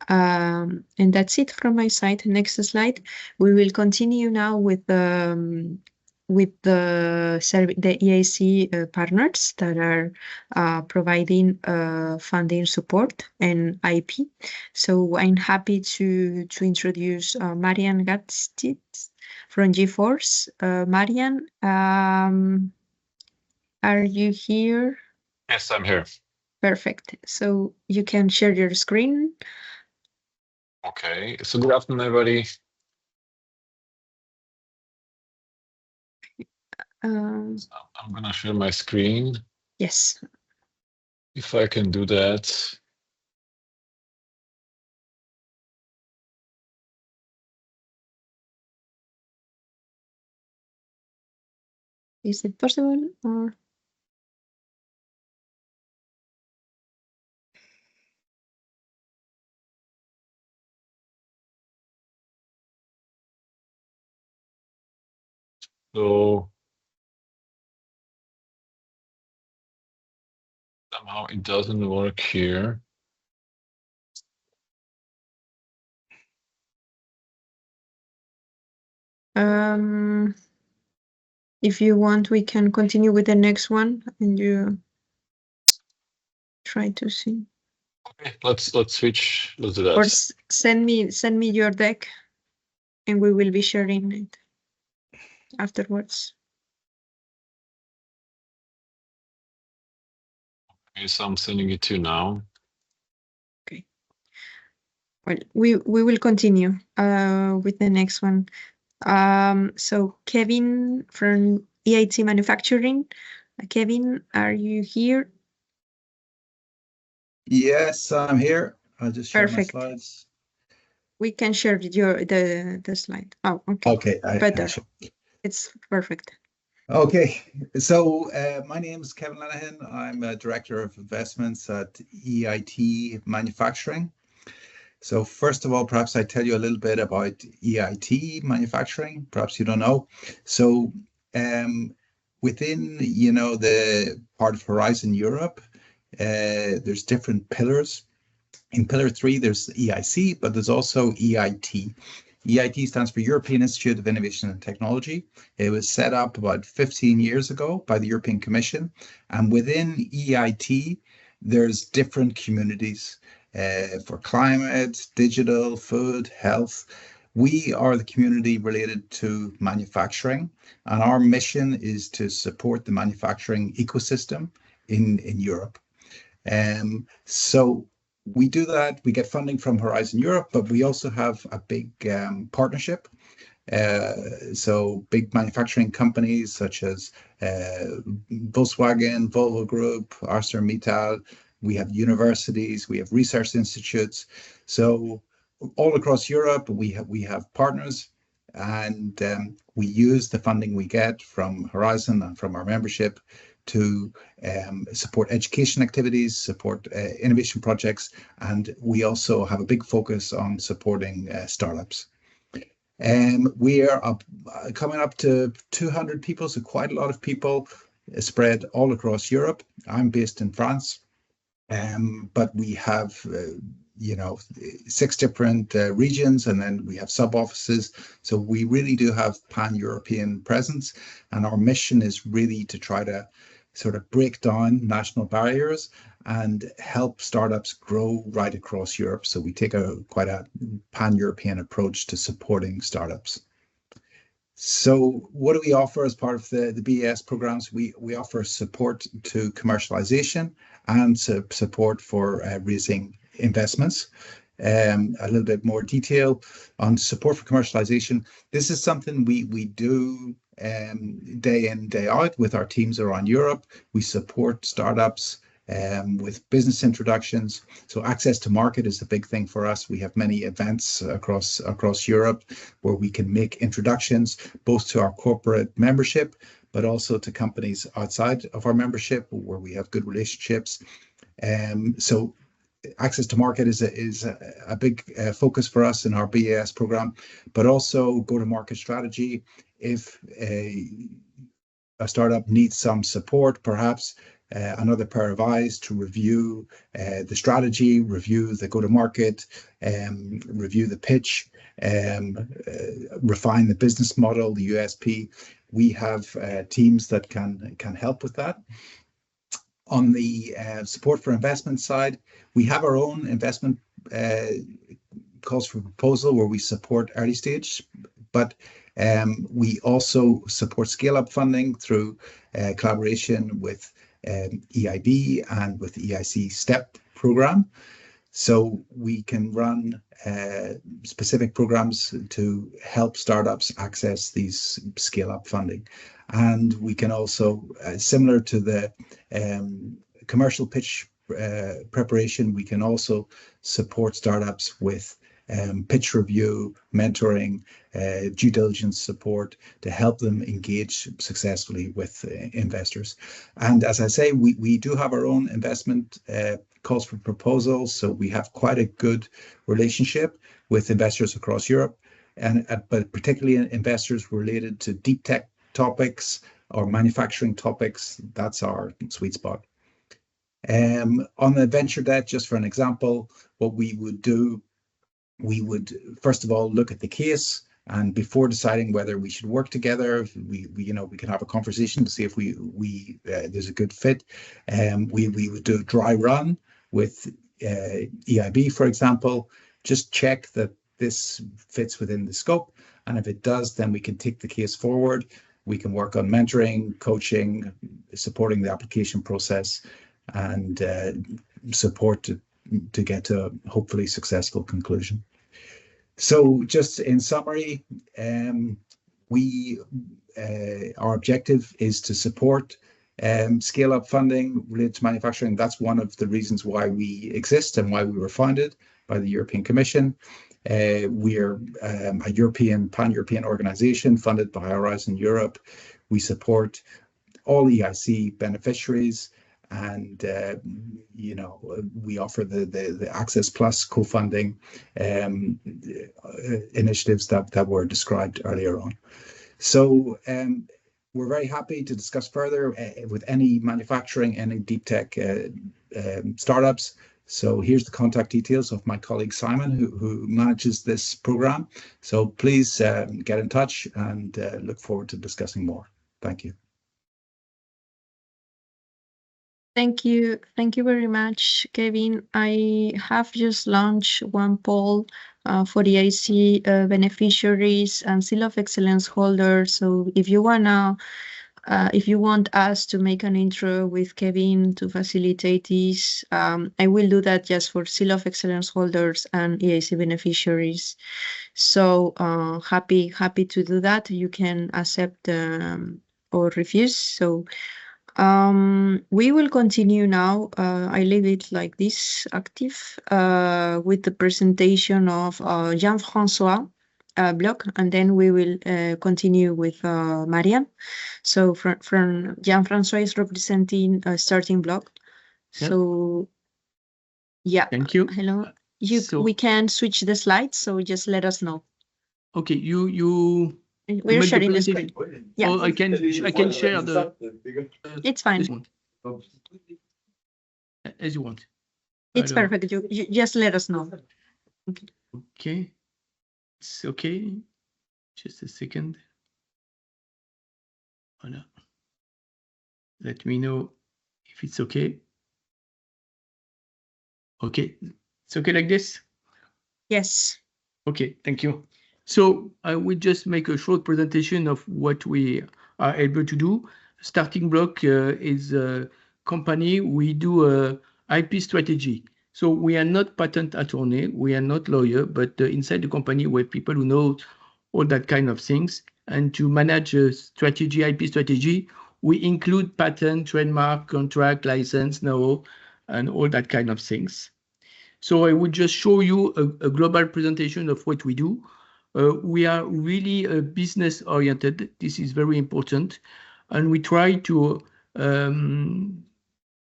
S1: And that's it from my side. Next slide. We will continue now with the EIC partners that are providing funding support and IP. So I'm happy to introduce Marian Gatstit from GeForce. Marian, are you here?
S5: Yes, I'm here.
S1: Perfect. So you can share your screen.
S5: Okay, so good afternoon, everybody. I'm gonna share my screen.
S1: Yes.
S5: If I can do that.
S1: Is it possible or?
S5: So somehow it doesn't work here.
S1: If you want, we can continue with the next one and you try to see.
S5: Okay, let's switch. Let's do that.
S1: Or send me your deck and we will be sharing it afterwards.
S5: Okay, so I'm sending it to you now.
S1: Okay. Well, we will continue with the next one. So Kevin from EIT Manufacturing. Kevin, are you here?
S6: Yes, I'm here. I'll just share
S1: Perfect.
S6: my slides.
S1: We can share the slide. Oh, okay.
S6: Okay,
S1: Better. It's perfect.
S6: Okay, so my name is Kevin Lenihan. I'm a Director of Investments at EIT Manufacturing. So first of all, perhaps I tell you a little bit about EIT Manufacturing. Perhaps you don't know. So within, the part of Horizon Europe, there's different pillars. In Pillar 3, there's EIC, but there's also EIT. EIT stands for European Institute of Innovation and Technology. It was set up about 15 years ago by the European Commission. And within EIT, there's different communities for climate, digital, food, health. We are the community related to manufacturing, and our mission is to support the manufacturing ecosystem in Europe. So we do that. We get funding from Horizon Europe, but we also have a big partnership. So big manufacturing companies such as Volkswagen, Volvo Group, ArcelorMittal. We have universities, we have research institutes. So all across Europe, we have partners, and we use the funding we get from Horizon and from our membership to support education activities, support innovation projects, and we also have a big focus on supporting startups. We are coming up to 200 people, so quite a lot of people spread all across Europe. I'm based in France, but we have 6 different regions, and then we have sub-offices. So we really do have pan-European presence, and our mission is really to try to sort of break down national barriers and help startups grow right across Europe. So we take quite a pan-European approach to supporting startups. So what do we offer as part of the BAS programs? We offer support to commercialization and support for raising investments. A little bit more detail on support for commercialization. This is something we do day in, day out with our teams around Europe. We support startups with business introductions. So access to market is a big thing for us. We have many events across Europe where we can make introductions both to our corporate membership, but also to companies outside of our membership where we have good relationships. So access to market is a big focus for us in our BAS program, but also go-to-market strategy. If a startup needs some support, perhaps another pair of eyes to review the strategy, review the go-to-market, review the pitch, refine the business model, the USP. We have teams that can help with that. On the support for investment side, we have our own investment calls for proposal where we support early stage, but we also support scale-up funding through collaboration with EIB and with the EIC STEP program. So we can run specific programs to help startups access these scale-up funding. And we can also, similar to the commercial pitch preparation, we can also support startups with pitch review, mentoring, due diligence support to help them engage successfully with investors. And as I say, we do have our own investment calls for proposals. So we have quite a good relationship with investors across Europe, and but particularly investors related to deep tech topics or manufacturing topics. That's our sweet spot. On the venture debt, just for an example, what we would do, we would first of all look at the case, and before deciding whether we should work together, we can have a conversation to see if there's a good fit. We would do a dry run with EIB, for example, just check that this fits within the scope, and if it does, then we can take the case forward. We can work on mentoring, coaching, supporting the application process, and support to get to a hopefully successful conclusion. So just in summary, our objective is to support scale-up funding related to manufacturing. That's one of the reasons why we exist and why we were founded by the European Commission. We are a pan-European organization funded by Horizon Europe. We support all EIC beneficiaries, and we offer the Access Plus co-funding initiatives that were described earlier on. So we're very happy to discuss further with any manufacturing, any deep tech startups. So here's the contact details of my colleague Simon, who manages this program. So please get in touch, and look forward to discussing more. Thank you.
S1: Thank you. Thank you very much, Kevin. I have just launched one poll for the EIC beneficiaries and Seal of Excellence holders. So if you want us to make an intro with Kevin to facilitate this, I will do that just for Seal of Excellence holders and EIC beneficiaries. So happy to do that. You can accept or refuse. So we will continue now. I leave it like this, active, with the presentation of Jean-François Bloch, and then we will continue with Mariam. So from Jean-François is representing StartingBloch. So yeah.
S7: Thank you.
S1: Hello. We can switch the slides, so just let us know.
S7: Okay,
S1: we're sharing the screen. Yeah.
S7: Oh, I can share the.
S1: It's fine.
S7: As you want.
S1: It's perfect. You just let us know. Okay.
S7: Okay. It's okay. Just a second. Voilà. Let me know if it's okay. Okay. It's okay like this?
S1: Yes.
S7: Okay, thank you. So I will just make a short presentation of what we are able to do. StartingBloch is a company. We do a IP strategy. So we are not patent attorney, we are not lawyer, but inside the company we have people who know all that kind of things. And to manage a strategy, IP strategy, we include patent, trademark, contract, license, know, and all that kind of things. So I would just show you a global presentation of what we do. We are really business oriented. This is very important. And we try to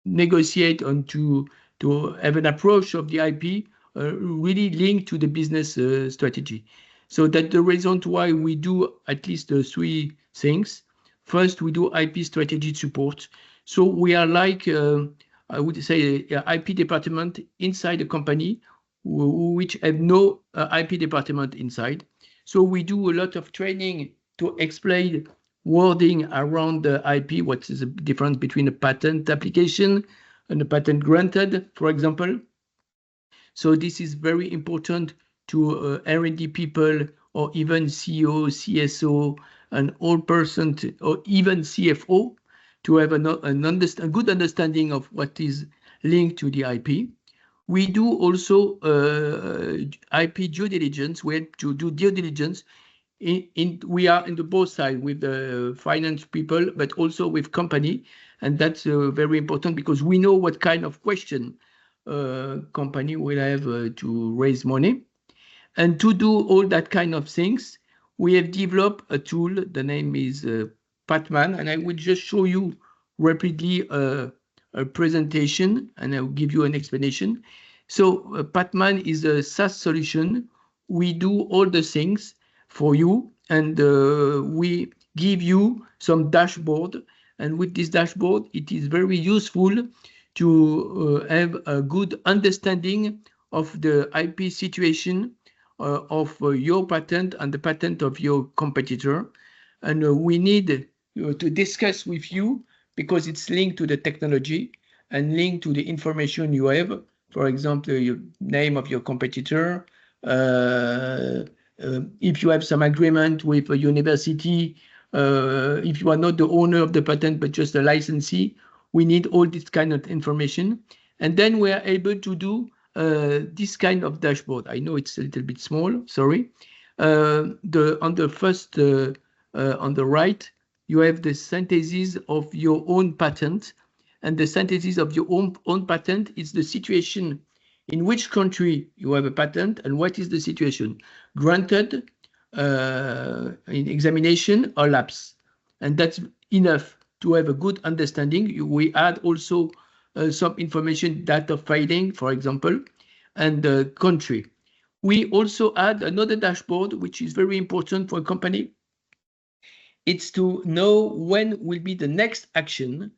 S7: negotiate and to have an approach of the IP really linked to the business strategy. So that's the reason why we do at least three things. First, we do IP strategy support. So we are like, I would say, an IP department inside the company, which have no IP department inside. So we do a lot of training to explain wording around the IP, what is the difference between a patent application and a patent granted, for example. So this is very important to R&D people, or even CEO, CSO, and all persons, or even CFO, to have a good understanding of what is linked to the IP. We do also IP due diligence. We have to do due diligence. We are in the both sides with the finance people, but also with company. And that's very important because we know what kind of question company will have to raise money. And to do all that kind of things, we have developed a tool. The name is Patman, and I will just show you rapidly a presentation, and I will give you an explanation. So Patman is a SaaS solution. We do all the things for you, and we give you some dashboard. And with this dashboard, it is very useful to have a good understanding of the IP situation of your patent and the patent of your competitor. And we need to discuss with you because it's linked to the technology and linked to the information you have. For example, your name of your competitor. If you have some agreement with a university, if you are not the owner of the patent, but just a licensee, we need all this kind of information. And then we are able to do this kind of dashboard. I know it's a little bit small, sorry. On the first, on the right, you have the synthesis of your own patent. And the synthesis of your own patent is the situation in which country you have a patent and what is the situation. Granted, in examination or lapse. and that's enough to have a good understanding. We add also some information, data filing, for example, and the country. We also add another dashboard, which is very important for a company. It's to know when will be the next action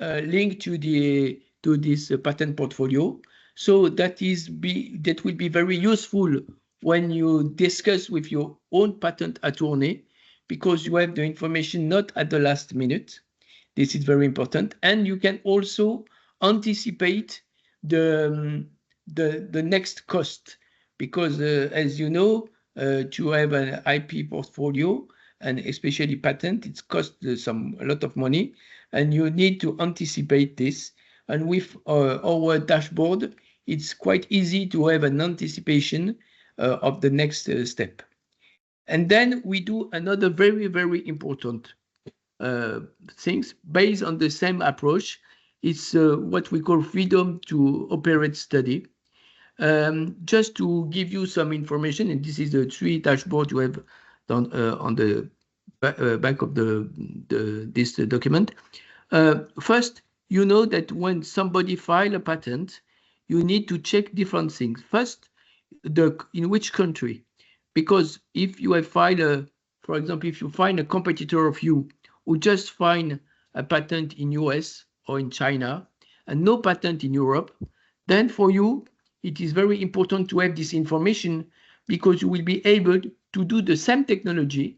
S7: linked to this patent portfolio. So that will be very useful when you discuss with your own patent attorney, because you have the information not at the last minute. This is very important, and you can also anticipate the next cost, because as you know, to have an IP portfolio and especially patent, it costs a lot of money, and you need to anticipate this. And with our dashboard, it's quite easy to have an anticipation of the next step. And then we do another very, very important things based on the same approach. It's what we call freedom to operate study. Just to give you some information, and this is the 3 dashboard you have on the back of this document. First, you know that when somebody files a patent, you need to check different things. First, in which country, because if you have filed for example, if you find a competitor of you who just find a patent in US or in China and no patent in Europe, then for you, it is very important to have this information, because you will be able to do the same technology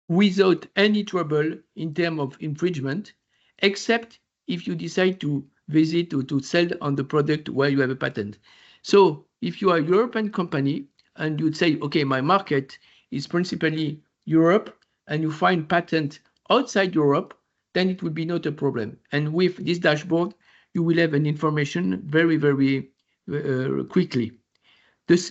S7: without any trouble in terms of infringement, except if you decide to visit or to sell on the product where you have a patent. So if you are a European company and you say, okay, my market is principally Europe, and you find patent outside Europe, then it will be not a problem. And with this dashboard, you will have an information very, very quickly.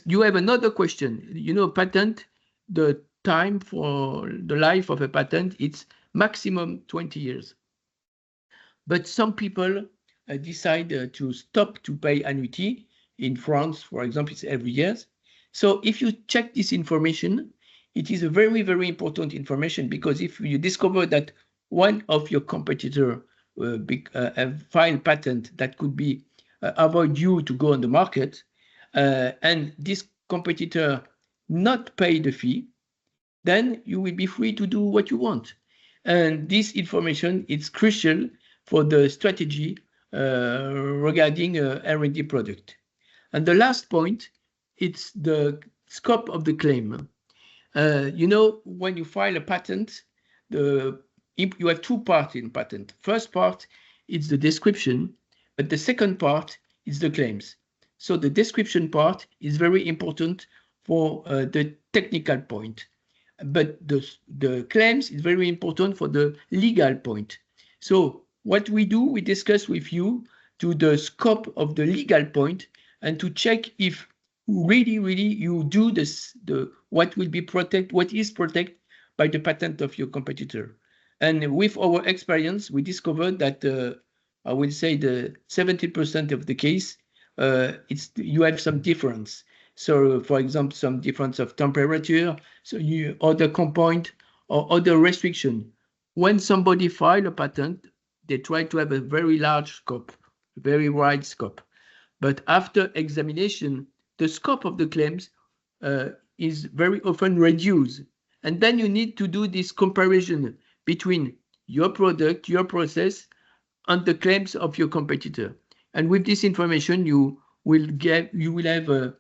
S7: You have another question. You know, patent, the time for the life of a patent, it's maximum 20 years. But some people decide to stop to pay annuity. In France, for example, it's every year. So if you check this information, it is a very, very important information, because if you discover that one of your competitor have filed patent that could be avoid you to go on the market, and this competitor not pay the fee, then you will be free to do what you want. And this information is crucial for the strategy regarding R&D product. And the last point, it's the scope of the claim. You know, when you file a patent, you have 2 parts in patent. First part is the description, but the second part is the claims. So the description part is very important for the technical point, but the claims is very important for the legal point. So what we do, we discuss with you to the scope of the legal point, and to check if really you do this, what will be protected, what is protected by the patent of your competitor. And with our experience, we discovered that I would say the 70% of the case, you have some difference. So, for example, some difference of temperature, so other compound or other restriction. When somebody files a patent, they try to have a very large scope, very wide scope. But after examination, the scope of the claims is very often reduced. And then you need to do this comparison between your product, your process, and the claims of your competitor. And with this information, you will have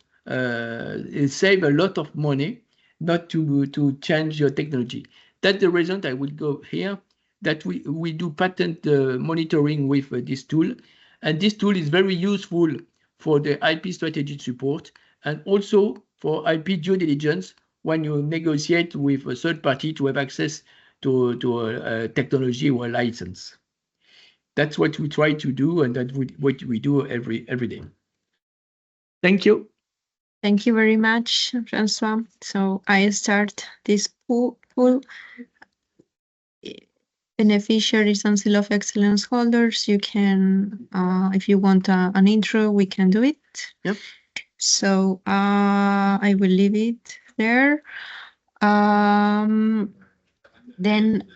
S7: save a lot of money not to change your technology. That's the reason I will go here, that we do patent monitoring with this tool. And this tool is very useful for the IP strategy support, and also for IP due diligence when you negotiate with a third party to have access to a technology or a license. That's what we try to do, and that's what we do every day. Thank you.
S1: Thank you very much, Francois. So I start this pool. Beneficiaries and Seal of Excellence holders, you can, if you want an intro, we can do it.
S7: Yep.
S1: So I will leave it there. Then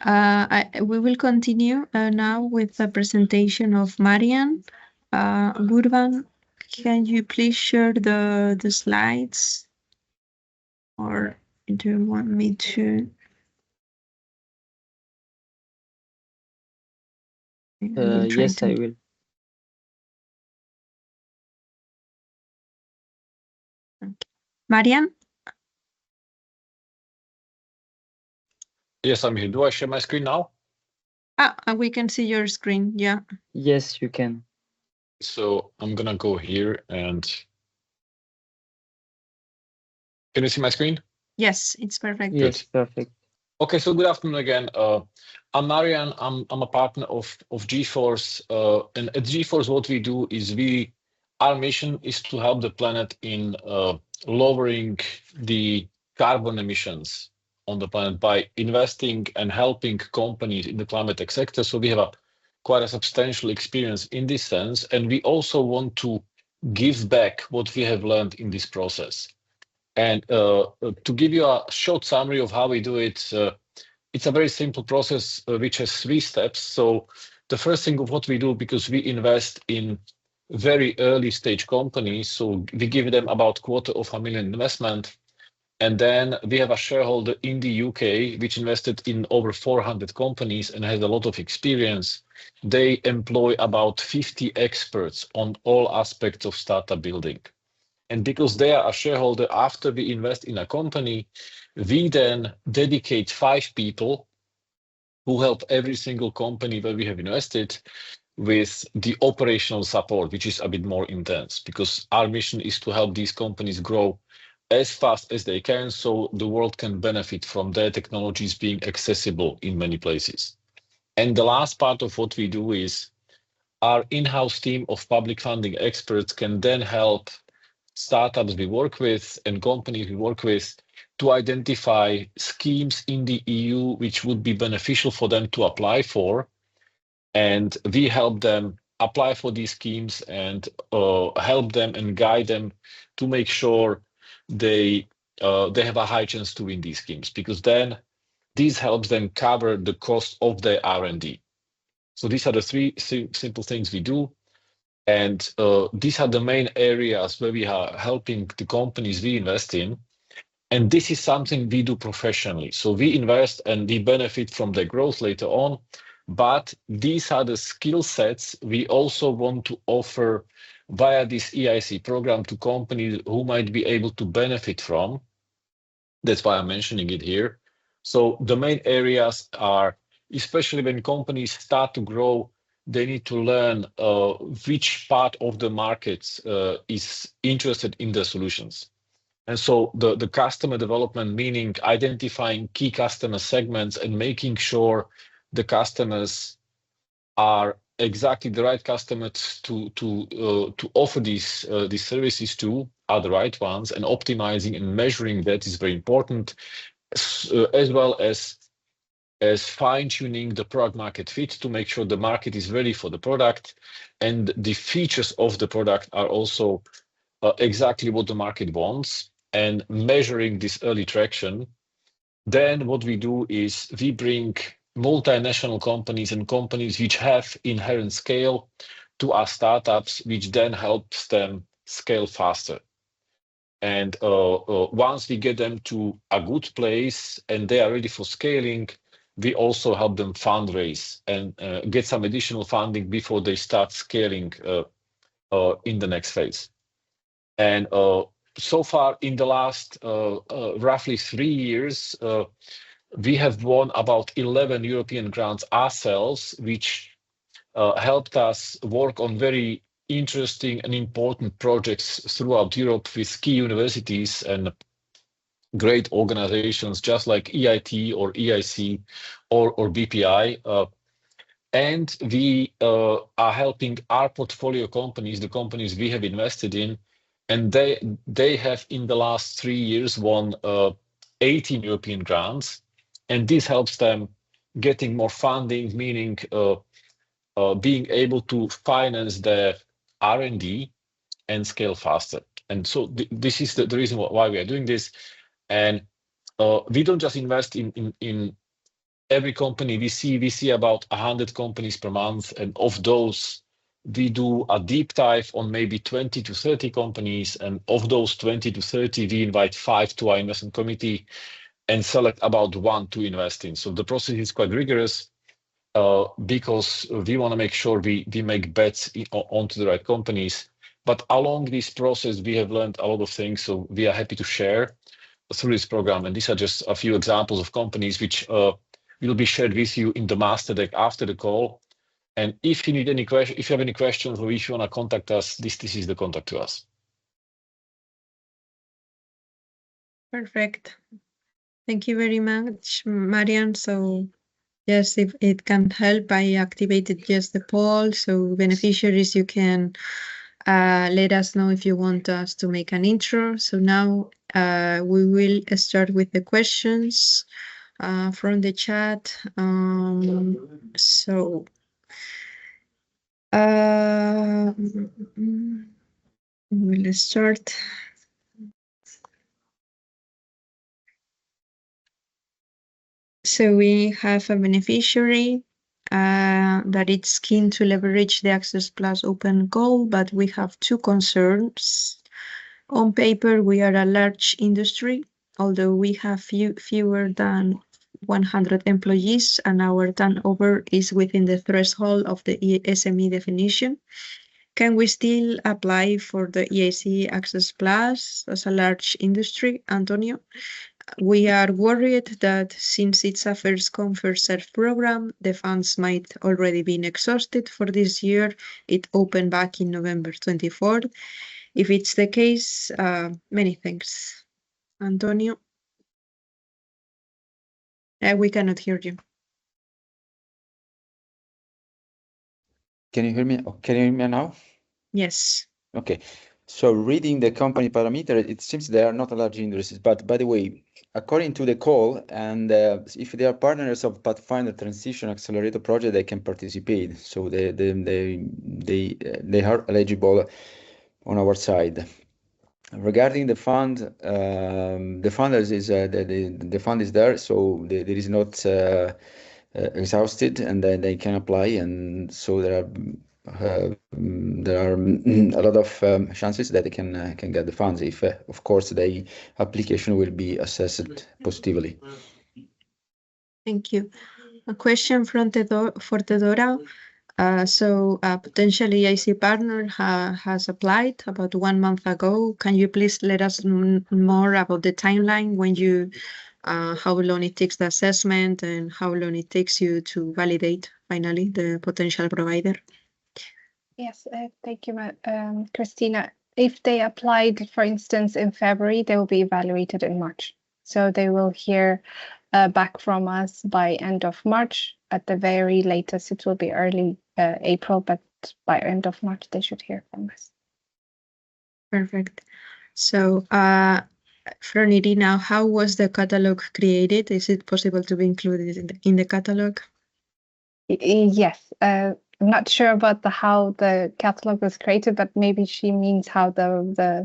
S1: we will continue now with the presentation of Marian. Gurvan, can you please share the slides? Or do you want me to?
S8: Yes, I will.
S1: Okay. Marian?
S5: Yes, I'm here. Do I share my screen now?
S1: We can see your screen. Yeah.
S8: Yes, you can.
S5: So I'm gonna go here and can you see my screen?
S1: Yes, it's perfect.
S8: Yes, perfect.
S5: Okay, so good afternoon again. I'm Marian. I'm a partner of GeForce, and at GeForce, what we do is our mission is to help the planet in lowering the carbon emissions on the planet by investing and helping companies in the climate tech sector. So we have quite a substantial experience in this sense, and we also want to give back what we have learned in this process. And to give you a short summary of how we do it, it's a very simple process which has 3 steps. So the first thing of what we do, because we invest in very early stage companies, so we give them about $250,000 investment. And then we have a shareholder in the UK, which invested in over 400 companies and has a lot of experience. They employ about 50 experts on all aspects of startup building. And because they are a shareholder, after we invest in a company, we then dedicate 5 people who help every single company where we have invested with the operational support, which is a bit more intense, because our mission is to help these companies grow as fast as they can so the world can benefit from their technologies being accessible in many places. And the last part of what we do is our in-house team of public funding experts can then help startups we work with and companies we work with to identify schemes in the EU which would be beneficial for them to apply for. And we help them apply for these schemes and help them and guide them to make sure they have a high chance to win these schemes, because then this helps them cover the cost of their R&D. So these are the 3 simple things we do. And these are the main areas where we are helping the companies we invest in. And this is something we do professionally. So we invest and we benefit from the growth later on. But these are the skill sets we also want to offer via this EIC program to companies who might be able to benefit from. That's why I'm mentioning it here. So the main areas are, especially when companies start to grow, they need to learn which part of the markets is interested in the solutions. And so the customer development, meaning identifying key customer segments and making sure the customers are exactly the right customers to offer these services to, are the right ones, and optimizing and measuring that is very important, as well as fine-tuning the product market fit to make sure the market is ready for the product and the features of the product are also exactly what the market wants, and measuring this early traction. Then what we do is we bring multinational companies and companies which have inherent scale to our startups, which then helps them scale faster. And once we get them to a good place and they are ready for scaling, we also help them fundraise and get some additional funding before they start scaling in the next phase. And so far, in the last roughly 3 years, we have won about 11 European grants ourselves, which helped us work on very interesting and important projects throughout Europe with key universities and great organizations just like EIT or EIC or BPI. And we are helping our portfolio companies, the companies we have invested in, and they have in the last 3 years won 18 European grants. And this helps them getting more funding, meaning being able to finance their R&D and scale faster. And so this is the reason why we are doing this. And we don't just invest in every company we see about 100 companies per month, and of those we do a deep dive on maybe 20 to 30 companies, and of those 20 to 30 we invite 5 to our investment committee and select about 1 to invest in. So the process is quite rigorous because we want to make sure we make bets onto the right companies. But along this process, we have learned a lot of things, so we are happy to share through this program. And these are just a few examples of companies which will be shared with you in the master deck after the call. And if you need any question, if you have any questions, or if you want to contact us, this is the contact to us.
S1: Perfect. Thank you very much, Marian. So yes, if it can help, I activated just the poll. So beneficiaries, you can let us know if you want us to make an intro. So now we will start with the questions from the chat. We'll start. So we have a beneficiary that it's keen to leverage the Access Plus open goal, but we have 2 concerns. On paper, we are a large industry, although we have fewer than 100 employees, and our turnover is within the threshold of the SME definition. Can we still apply for the EIC Access Plus as a large industry, Antonio? We are worried that since it's a first-come, first-served program, the funds might already been exhausted for this year. It opened back in November 24th. If it's the case, many thanks. Antonio? We cannot hear you.
S4: Can you hear me? Can you hear me now?
S1: Yes.
S4: Okay. So reading the company parameter, it seems they are not a large industries. But by the way, according to the call, and if they are partners of Pathfinder Transition Accelerator project, they can participate. So they are eligible on our side. Regarding the fund, the fund is there, so there is not exhausted, and then they can apply, and so there are a lot of chances that they can get the funds if, of course, the application will be assessed positively.
S1: Thank you. A question from Teodora. So a potential EIC partner has applied about 1 month ago. Can you please let us know more about the timeline when you, how long it takes the assessment and how long it takes you to validate finally the potential provider?
S3: Yes, thank you, Christina. If they applied, for instance, in February, they will be evaluated in March. So they will hear back from us by end of March. At the very latest, it will be early April, but by end of March, they should hear from us.
S1: Perfect. So from Irina, how was the catalog created? Is it possible to be included in the catalog?
S3: Yes. I'm not sure about how the catalog was created, but maybe she means how the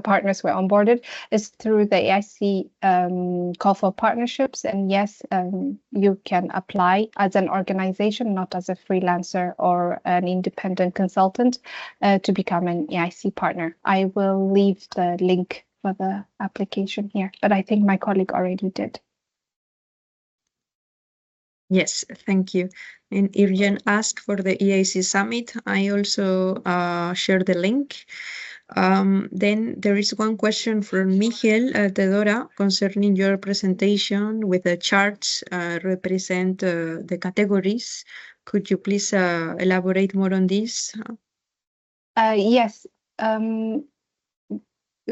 S3: partners were onboarded is through the EIC call for partnerships. And yes, you can apply as an organization, not as a freelancer or an independent consultant, to become an EIC partner. I will leave the link for the application here, but I think my colleague already did.
S1: Yes, thank you. And Irjen asked for the EIC Summit. I also shared the link. Then there is one question from Miguel Teodora concerning your presentation with the charts represent the categories. Could you please elaborate more on this?
S3: Yes.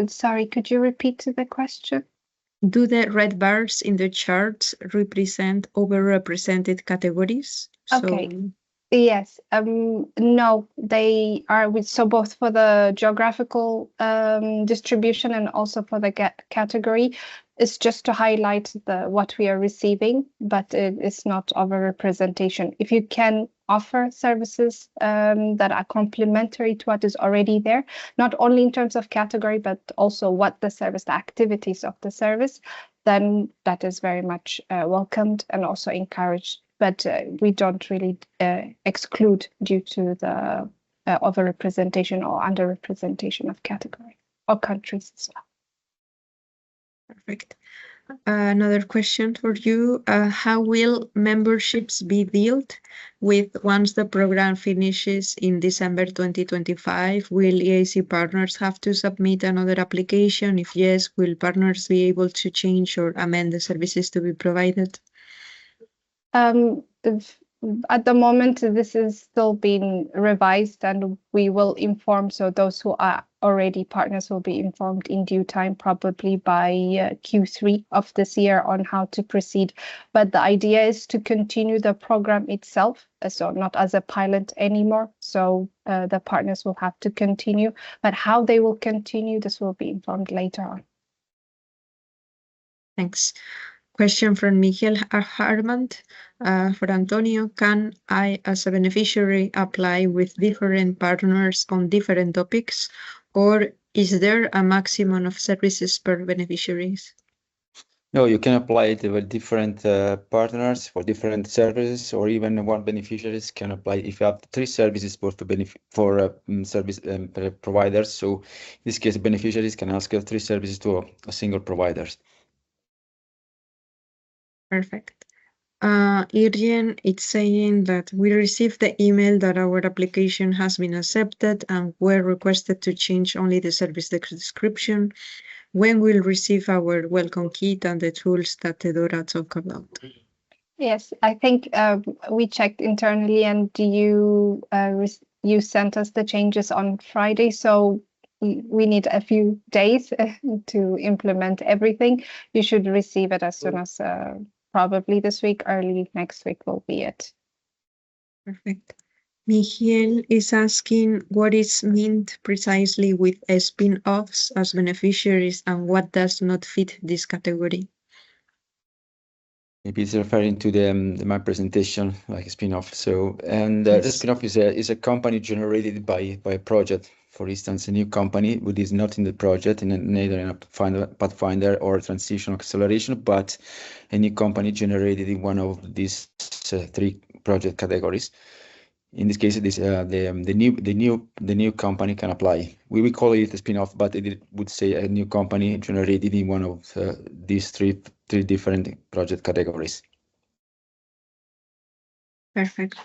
S3: Sorry, could you repeat the question?
S1: Do the red bars in the charts represent overrepresented categories?
S3: Okay. Yes. No, they are so both for the geographical distribution and also for the category. It's just to highlight what we are receiving, but it's not overrepresentation. If you can offer services that are complementary to what is already there, not only in terms of category, but also what the service, the activities of the service, then that is very much welcomed and also encouraged. But we don't really exclude due to the overrepresentation or underrepresentation of category or countries as well.
S1: Perfect. Another question for you. How will memberships be dealt with once the program finishes in December 2025? Will EIC partners have to submit another application? If yes, will partners be able to change or amend the services to be provided?
S3: At the moment, this is still being revised, and we will inform. So those who are already partners will be informed in due time, probably by Q3 of this year, on how to proceed. But the idea is to continue the program itself, so not as a pilot anymore. So the partners will have to continue, but how they will continue, this will be informed later on.
S1: Thanks. Question from Miguel Harmand for Antonio. Can I, as a beneficiary, apply with different partners on different topics, or is there a maximum of services per beneficiaries?
S4: No, you can apply it with different partners for different services, or even one beneficiaries can apply if you have 3 services for service providers. So in this case, beneficiaries can ask 3 services to a single provider.
S1: Perfect. Irien, it's saying that we received the email that our application has been accepted and we're requested to change only the service description. When we'll receive our welcome kit and the tools that Teodora talked about?
S3: Yes, I think we checked internally, and you sent us the changes on Friday, so we need a few days to implement everything. You should receive it as soon as probably this week, early next week will be it.
S1: Perfect. Michiel is asking what is meant precisely with spin-offs as beneficiaries and what does not fit this category.
S4: Maybe it's referring to my presentation, like a spin-off. So, and
S1: Yes.
S4: the spin-off is a company generated by a project. For instance, a new company which is not in the project, neither in a Pathfinder or transition acceleration, but a new company generated in one of these 3 project categories. In this case, the new company can apply. We call it a spin-off, but it would say a new company generated in one of these three different project categories.
S1: Perfect.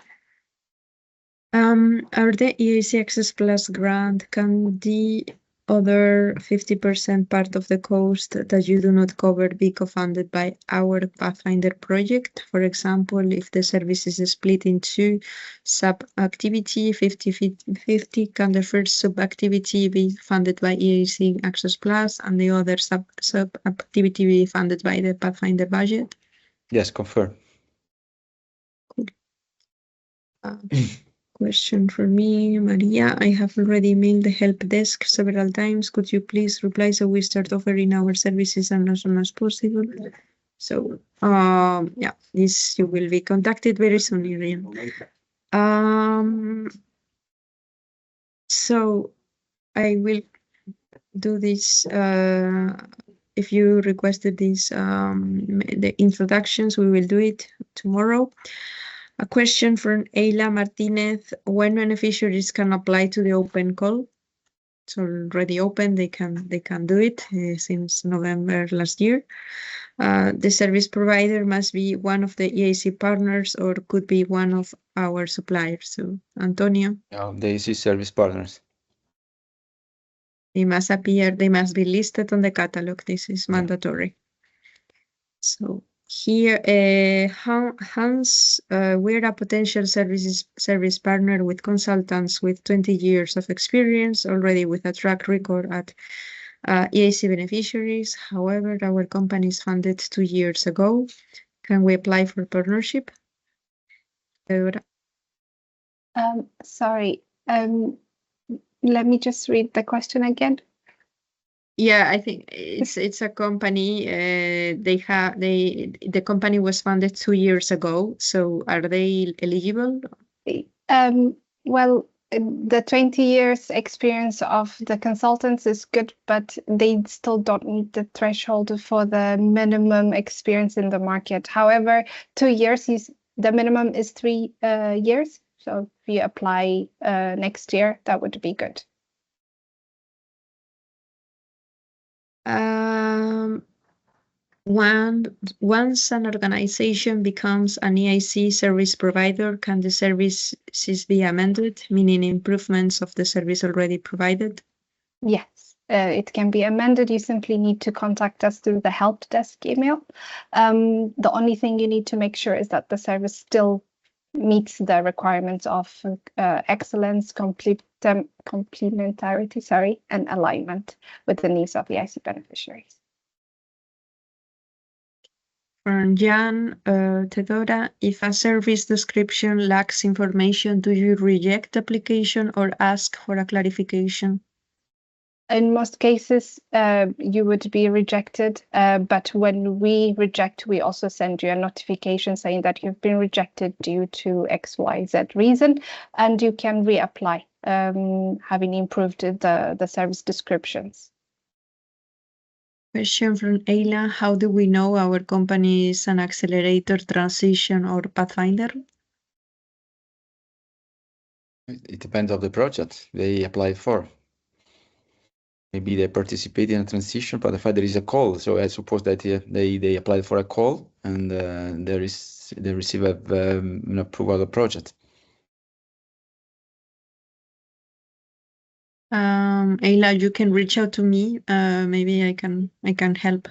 S1: Are the EIC Access Plus grant, can the other 50% part of the cost that you do not cover be co-funded by our Pathfinder project? For example, if the service is split into sub-activity 50-50, can the first sub-activity be funded by EIC Access Plus and the other sub-activity be funded by the Pathfinder budget?
S4: Yes, confirm.
S1: Cool. Question for me, Maria. I have already emailed the help desk several times. Could you please reply so we start offering our services as soon as possible? So, yeah, this you will be contacted very soon, Irene. So I will do this. If you requested this, the introductions, we will do it tomorrow. A question from Ayla Martinez: when beneficiaries can apply to the open call? It's already open. They can do it since November last year. The service provider must be one of the EIC partners or could be one of our suppliers. So, Antonio?
S4: The EIC service partners.
S1: They must appear. They must be listed on the catalog. This is mandatory. So here, Hans, we're a potential service partner with consultants with 20 years of experience, already with a track record at EIC beneficiaries. However, our company is funded 2 years ago. Can we apply for partnership?
S3: Sorry, let me just read the question again.
S1: Yeah, I think it's a company. The company was funded 2 years ago. So are they eligible?
S3: Well, the 20 years experience of the consultants is good, but they still don't meet the threshold for the minimum experience in the market. However, 2 years the minimum is 3 years. So if you apply next year, that would be good.
S1: Once an organization becomes an EIC service provider, can the services be amended, meaning improvements of the service already provided?
S3: Yes, it can be amended. You simply need to contact us through the help desk email. The only thing you need to make sure is that the service still meets the requirements of excellence, complementarity, and alignment with the needs of the EIC beneficiaries.
S1: From Jan Tedora, if a service description lacks information, do you reject the application or ask for a clarification?
S3: In most cases, you would be rejected, but when we reject, we also send you a notification saying that you've been rejected due to XYZ reason, and you can reapply, having improved the service descriptions.
S1: Question from Ayla, how do we know our company is an accelerator, transition, or pathfinder?
S4: It depends on the project they applied for. Maybe they participate in a transition, but there is a call. So I suppose that they applied for a call and they receive an approval of the project.
S1: Ayla, you can reach out to me. Maybe I can help.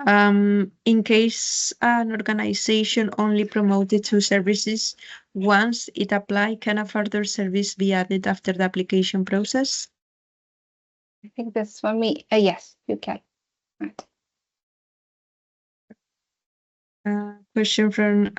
S1: In case an organization only promoted 2 services, once it applies, can a further service be added after the application process?
S3: I think that's for me. Yes, you can. Right.
S1: Question from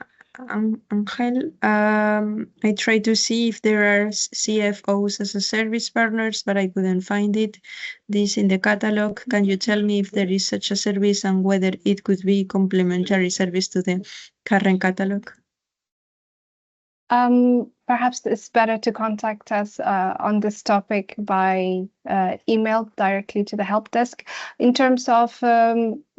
S1: Angel. I tried to see if there are CFOs as a service partners, but I couldn't find it. This in the catalog. Can you tell me if there is such a service and whether it could be complementary service to the current catalog?
S3: Perhaps it's better to contact us on this topic by email directly to the help desk. In terms of,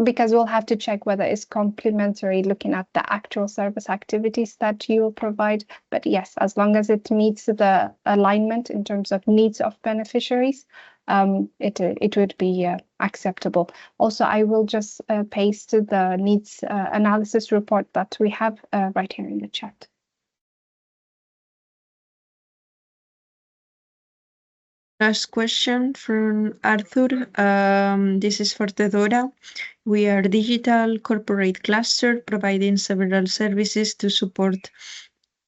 S3: because we'll have to check whether it's complementary, looking at the actual service activities that you will provide. But yes, as long as it meets the alignment in terms of needs of beneficiaries, it would be acceptable. Also, I will just paste the needs analysis report that we have right here in the chat.
S1: Last question from Arthur. This is for Tedora. We are a digital corporate cluster providing several services to support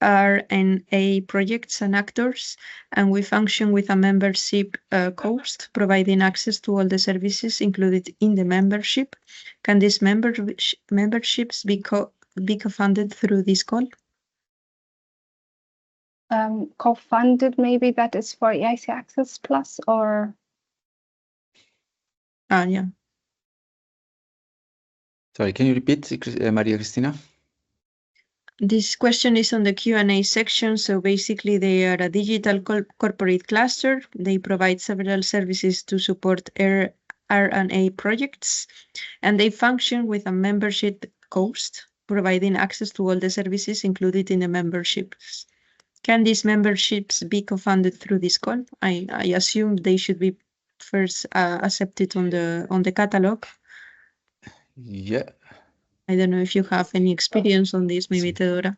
S1: R&A projects and actors, and we function with a membership cost, providing access to all the services included in the membership. Can these memberships be co-funded through this call?
S3: Co-funded, maybe that is for EIC ACCESS Plus or?
S1: Yeah.
S4: Sorry, can you repeat, Maria Cristina?
S1: This question is on the Q&A section. So basically they are a digital corporate cluster. They provide several services to support R&A projects, and they function with a membership cost, providing access to all the services included in the memberships. Can these memberships be co-funded through this call? I assume they should be first accepted on the catalog.
S4: Yeah.
S1: I don't know if you have any experience on this, maybe Tedora.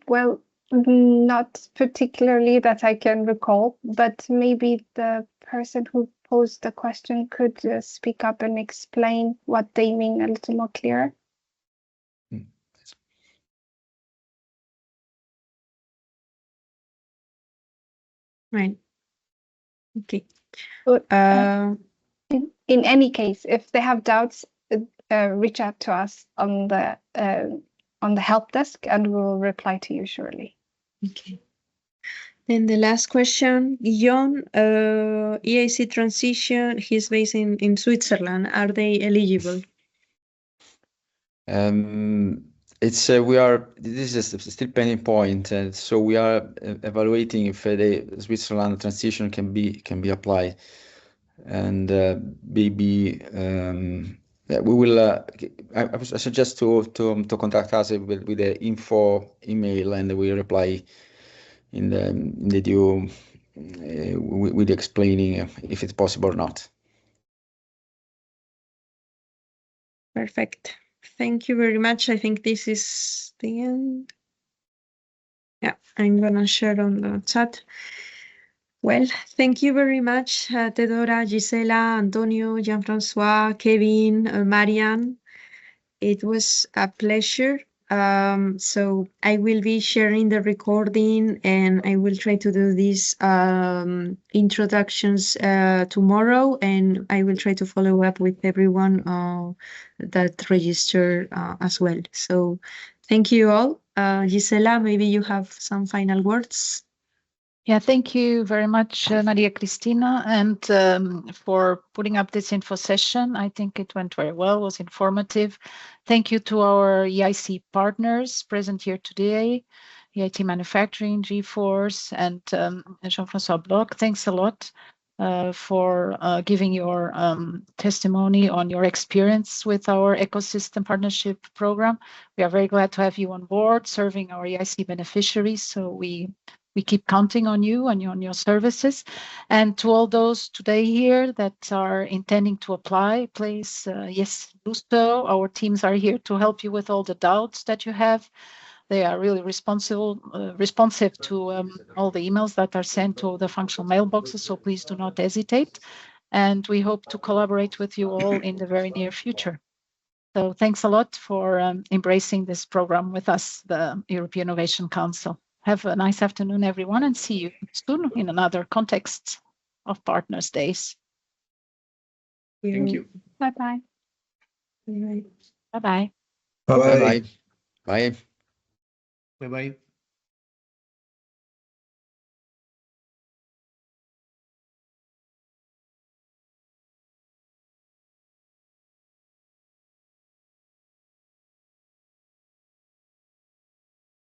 S3: Well, not particularly that I can recall, but maybe the person who posed the question could speak up and explain what they mean a little more clearer.
S1: Right. Okay.
S3: In any case, if they have doubts, reach out to us on the help desk, and we'll reply to you shortly.
S1: Okay. Then the last question, John, EIC transition. He's based in Switzerland. Are they eligible?
S4: It's this is still pending point, and so we are evaluating if the Switzerland transition can be applied, and maybe yeah, we will. I suggest to contact us with the info email, and we reply in the due with explaining if it's possible or not.
S1: Perfect. Thank you very much. I think this is the end. Yeah, I'm gonna share on the chat. Well, thank you very much, Teodora, Gisela, Antonio, Jean-Francois, Kevin, Marian. It was a pleasure. So I will be sharing the recording, and I will try to do these introductions tomorrow, and I will try to follow up with everyone that registered as well. So thank you all. Gisela, maybe you have some final words.
S2: Yeah, thank you very much, Maria Cristina, and for putting up this info session. I think it went very well, was informative. Thank you to our EIC partners present here today, EIT Manufacturing, G-Force, and Jean-Francois Bloch. Thanks a lot for giving your testimony on your experience with our ecosystem partnership program. We are very glad to have you on board serving our EIC beneficiaries. So we keep counting on you and on your services. And to all those today here that are intending to apply, please, yes, do so. Our teams are here to help you with all the doubts that you have. They are really responsive to all the emails that are sent to the functional mailboxes, so please do not hesitate. And we hope to collaborate with you all in the very near future. So thanks a lot for embracing this program with us, the European Innovation Council. Have a nice afternoon, everyone, and see you soon in another context of Partners Days.
S7: Thank you.
S3: Bye-bye.
S2: Bye-bye.
S6: Bye-bye.
S4: Bye.
S7: Bye-bye.